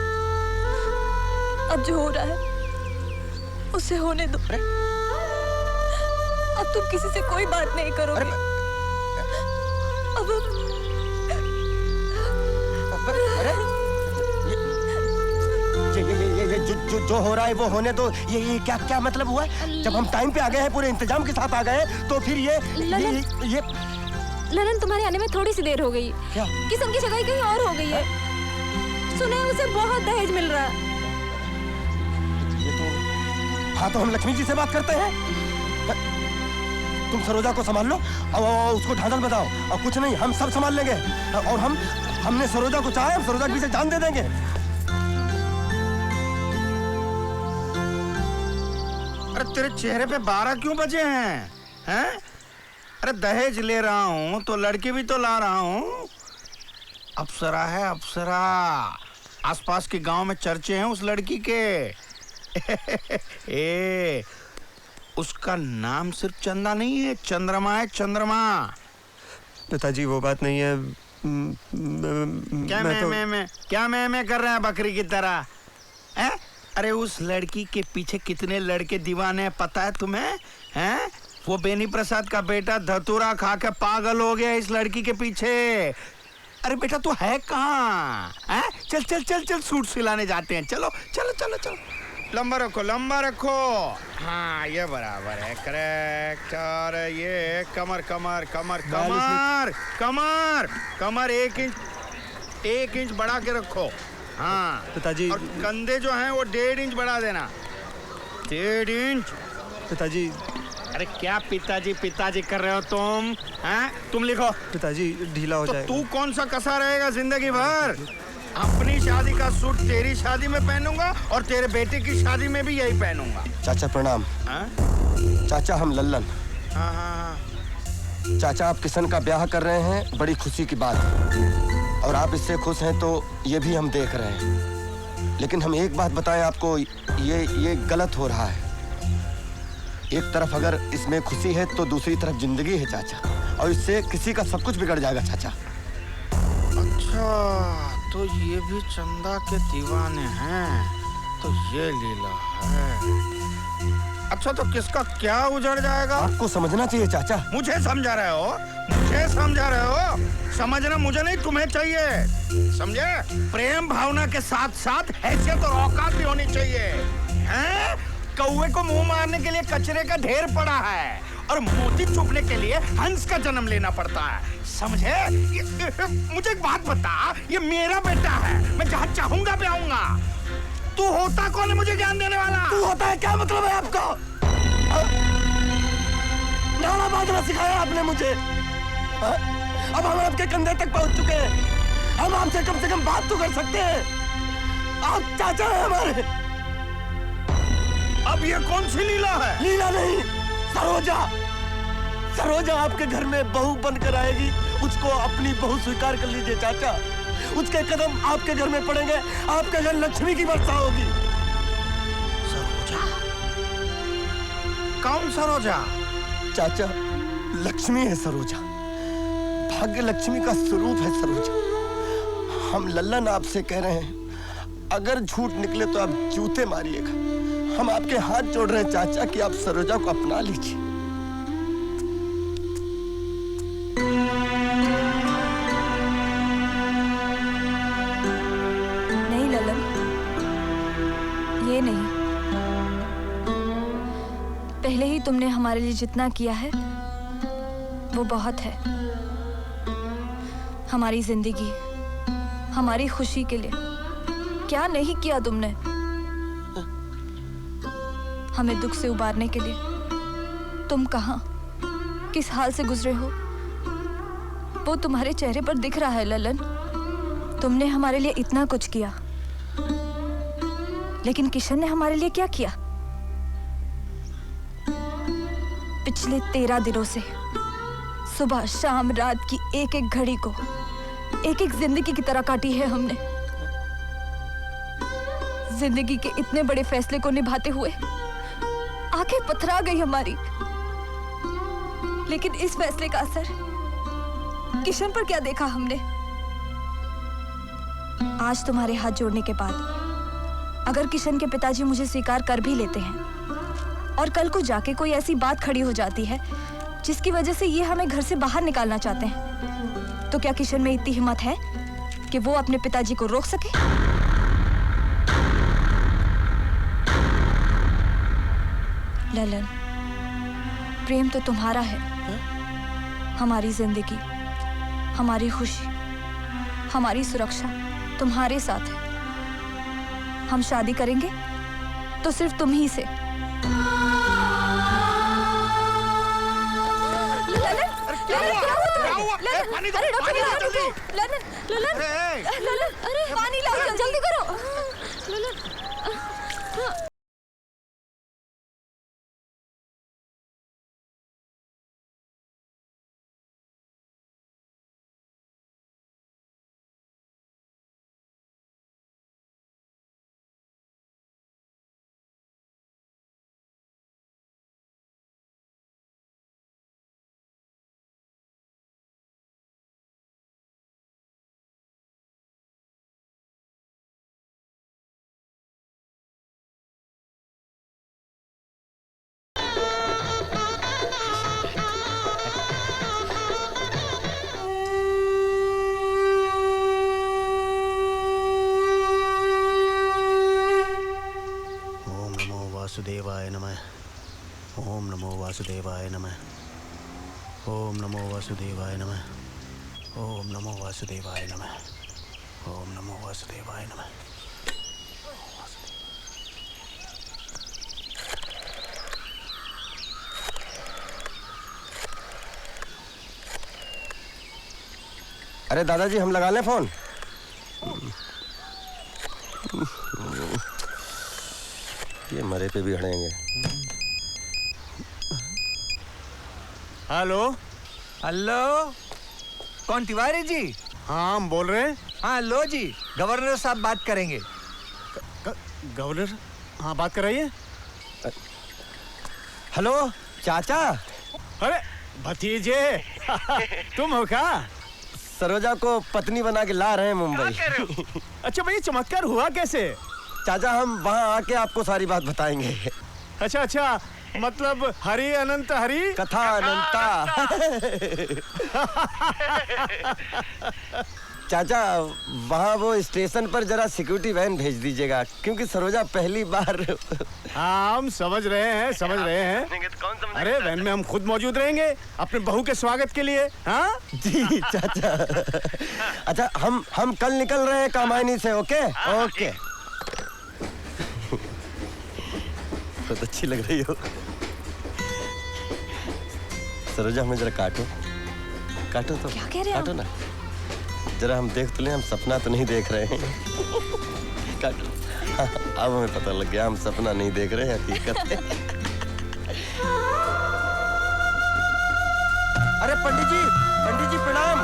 अब जो हो रहा है उसे होने दो। अब तुम किसी से कोई बात नहीं करोगे। अब ये जो हो रहा है वो होने दो। ये क्या मतलब हुआ? जब हम टाइम पे आ गए हैं, पूरे इंतजाम के साथ आ गए हैं, तो फिर ये ललन, तुम्हारे आने में थोड़ी सी देर हो गई। क्या? किशन की सगाई कहीं और हो गई है। सुना है उसे बहुत दहेज मिल रहा है। हाँ, तो हम लक्ष्मी जी से बात करते हैं। तुम सरोजा को संभाल लो और उसको ढांढल बताओ, और कुछ नहीं, हम सब संभाल लेंगे। और हमने सरोजा को चाहा, हम सरोजा के पीछे जान दे देंगे। अरे तेरे चेहरे पे 12 क्यों बजे हैं? अरे दहेज ले रहा हूँ तो लड़की भी तो ला रहा हूँ। अप्सरा है, अप्सरा। आसपास के गांव में चर्चे हैं उस लड़की के। उसका नाम सिर्फ चंदा नहीं है, चंद्रमा है, चंद्रमा। पिताजी वो बात नहीं है, क्या मैं कर रहे हैं बकरी की तरह? हैं? अरे उस लड़की के पीछे कितने लड़के दीवाने हैं पता है तुम्हें? हैं? वो बेनी प्रसाद का बेटा धतूरा खा के पागल हो गया इस लड़की के पीछे। अरे बेटा तू है कहाँ? हैं? चल चल चल चल सूट सिलाने जाते हैं। चलो चलो चलो चलो। लंबा रखो लंबा रखो। हाँ ये बराबर है करेक्ट। और ये कमर कमर कमर कमर कमर कमर 1 इंच बढ़ा के रखो। हाँ पिताजी। और कंधे जो हैं वो 1.5 इंच बढ़ा देना। 1.5 इंच। पिताजी। अरे क्या पिताजी पिताजी कर रहे हो तुम? हैं? तुम लिखो। पिताजी ढीला हो जाएगा। तू कौन सा कसा रहेगा जिंदगी भर? अपनी शादी का सूट तेरी शादी में पहनूंगा और तेरे बेटे की शादी में भी यही पहनूंगा। चाचा प्रणाम। चाचा हम लल्लन। हाँ। चाचा आप किशन का ब्याह कर रहे हैं, बड़ी खुशी की बात है और आप इससे खुश हैं तो ये भी हम देख रहे हैं। लेकिन हम एक बात बताएं आपको, ये गलत हो रहा है। एक तरफ अगर इसमें खुशी है तो दूसरी तरफ जिंदगी है चाचा, और इससे किसी का सब कुछ बिगड़ जाएगा चाचा। अच्छा तो ये भी चंदा के दीवाने हैं, तो ये लीला है। अच्छा तो किसका क्या उजड़ जाएगा? आपको समझना चाहिए चाचा। मुझे समझा रहे हो? मुझे समझा रहे हो? समझना मुझे नहीं तुम्हें चाहिए, समझे? प्रेम भावना के साथ साथ हैसियत और औकात भी होनी चाहिए। हैं? कौवे को मुंह मारने के लिए कचरे का ढेर पड़ा है और मोती चुपने के लिए हंस का जन्म लेना पड़ता है, समझे? मुझे एक बात बता, ये मेरा बेटा है, मैं जहाँ चाहूंगा भी आऊंगा। तू होता कौन है मुझे ज्ञान देने वाला? तू होता है क्या मतलब है आपका? नाना बाजना सिखाया आपने मुझे। अब हम आपके कंधे तक पहुंच चुके हैं, हम आपसे कम से कम बात तो कर सकते हैं। आप चाचा हैं हमारे। अब ये कौन सी लीला है? लीला नहीं, सरोजा। सरोजा आपके घर में बहू बनकर आएगी, उसको अपनी बहू स्वीकार कर लीजिए चाचा। उसके कदम आपके घर में पड़ेंगे, आपके घर लक्ष्मी की वर्षा होगी। सरोजा? कौन सरोजा? चाचा लक्ष्मी है सरोजा, भाग्य लक्ष्मी का स्वरूप है सरोजा। हम लल्लन आपसे कह रहे हैं, अगर झूठ निकले तो आप जूते मारिएगा। हम आपके हाथ जोड़ रहे हैं चाचा कि आप सरोजा को अपना लीजिए। नहीं ललन, ये नहीं। पहले ही तुमने हमारे लिए जितना किया है वो बहुत है। हमारी जिंदगी, हमारी खुशी के लिए क्या नहीं किया तुमने? हमें दुख से उबारने के लिए तुम कहां, किस हाल से गुजरे हो, वो तुम्हारे चेहरे पर दिख रहा है ललन। तुमने हमारे लिए इतना कुछ किया, लेकिन किशन ने हमारे लिए क्या किया? पिछले 13 दिनों से सुबह शाम रात की एक एक घड़ी को एक एक जिंदगी की तरह काटी है हमने। जिंदगी के इतने बड़े फैसले को निभाते हुए आंखें पथरा गई हमारी, लेकिन इस फैसले का असर किशन पर क्या देखा हमने? आज तुम्हारे हाथ जोड़ने के बाद अगर किशन के पिताजी मुझे स्वीकार कर भी लेते हैं और कल को जाके कोई ऐसी बात खड़ी हो जाती है जिसकी वजह से ये हमें घर से बाहर निकालना चाहते हैं, तो क्या किशन में इतनी हिम्मत है कि वो अपने पिताजी को रोक सके? ललन, प्रेम तो तुम्हारा है। हमारी जिंदगी, हमारी खुशी, हमारी सुरक्षा तुम्हारे साथ है। हम शादी करेंगे तो सिर्फ तुम ही से। अरे पानी लाओ, जल्दी करो। ओम नमो वासुदेवाय नमः। ओम नमो वासुदेवाय नमः। ओम नमो वासुदेवाय नमः। ओम नमो वासुदेवाय नमः। अरे दादाजी हम लगा लें फोन? ये मरे पे भी हड़ेंगे। हेलो हेलो, कौन तिवारी जी? हाँ हम बोल रहे हैं। हाँ लो जी, गवर्नर साहब बात करेंगे। गवर्नर? हाँ बात कराइए। हेलो चाचा। अरे भतीजे तुम हो क्या? सरोजा को पत्नी बना के ला रहे हैं मुंबई। अच्छा भाई, चमत्कार हुआ कैसे? चाचा हम वहाँ आके आपको सारी बात बताएंगे। अच्छा अच्छा, मतलब हरि अनंत हरि कथा अनंता। चाचा वहाँ वो स्टेशन पर जरा सिक्योरिटी वैन भेज दीजिएगा, क्योंकि सरोजा पहली बार। हाँ हम समझ रहे हैं, समझ रहे हैं। अरे वैन में हम खुद मौजूद रहेंगे अपने बहू के स्वागत के लिए। हाँ जी चाचा। अच्छा हम कल निकल रहे हैं कामायनी से। Okay okay. बहुत अच्छी लग रही हो सरोजा। हमें जरा काटो काटो तो। क्या कह रहे हो? काटो ना जरा, हम देख तो लें हम सपना तो नहीं देख रहे हैं। काटो। हाँ, अब हमें पता लग गया हम सपना नहीं देख रहे हैं, हकीकत है। अरे पंडित जी प्रणाम।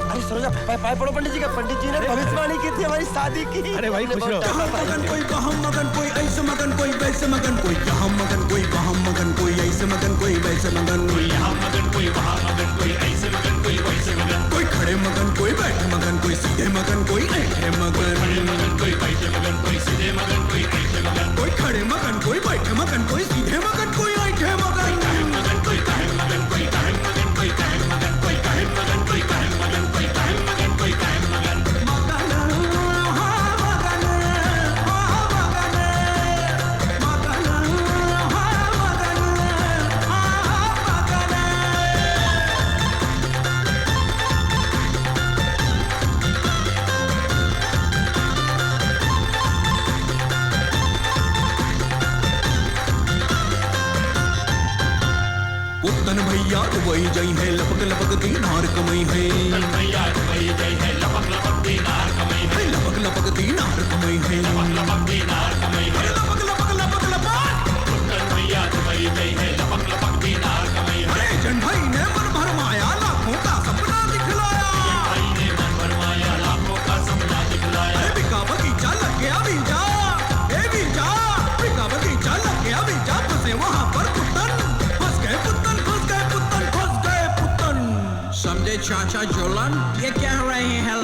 अरे सरोजा पाए पड़ो पंडित जी का। पंडित जी ने भविष्यवाणी की थी हमारी शादी की। अरे भाई खुश रहो। मगन कोई वहाँ मगन, कोई ऐसे मगन, कोई वैसे मगन, कोई यहाँ मगन, कोई वहाँ मगन, कोई ऐसे मगन, कोई वैसे मगन, कोई यहाँ मगन, कोई वहाँ मगन, कोई ऐसे मगन, कोई वैसे मगन, कोई खड़े मगन, कोई बैठे मगन, कोई सीधे मगन, कोई ऐठे मगन, खड़े मगन, कोई बैठे मगन, कोई सीधे मगन, कोई ऐठे मगन, कोई खड़े मगन, कोई बैठे मगन, कोई सीधे मगन, कोई ऐठे मगन, कोई काहे मगन, कोई काहे मगन, कोई काहे मगन, कोई काहे मगन, कोई काहे मगन, कोई काहे मगन, कोई काहे मगन, कोई काहे मगन। उत्तन भैया वही जई है लपक लपक दीनार कमई है। भैया वही जई है लपक लपक दीनार कमई है। लपक लपक दीनार कमई है। लपक लपक दीनार कमई है। लपक लपक लपक लपक। उत्तन भैया वही जई है लपक लपक दीनार कमई है। अरे जन भाई ने मन भरमाया लाखों का सपना दिखलाया। जन भाई ने मन भरमाया लाखों का सपना दिखलाया। अरे बिका बगीचा लग गया बीजा, ए बीजा बिका बगीचा लग गया बीजा। फंसे वहाँ पर पुत्तन, फंस गए पुत्तन, फंस गए पुत्तन, फंस गए पुत्तन। समझे चाचा जोलन, ये क्या हो रहे हैं?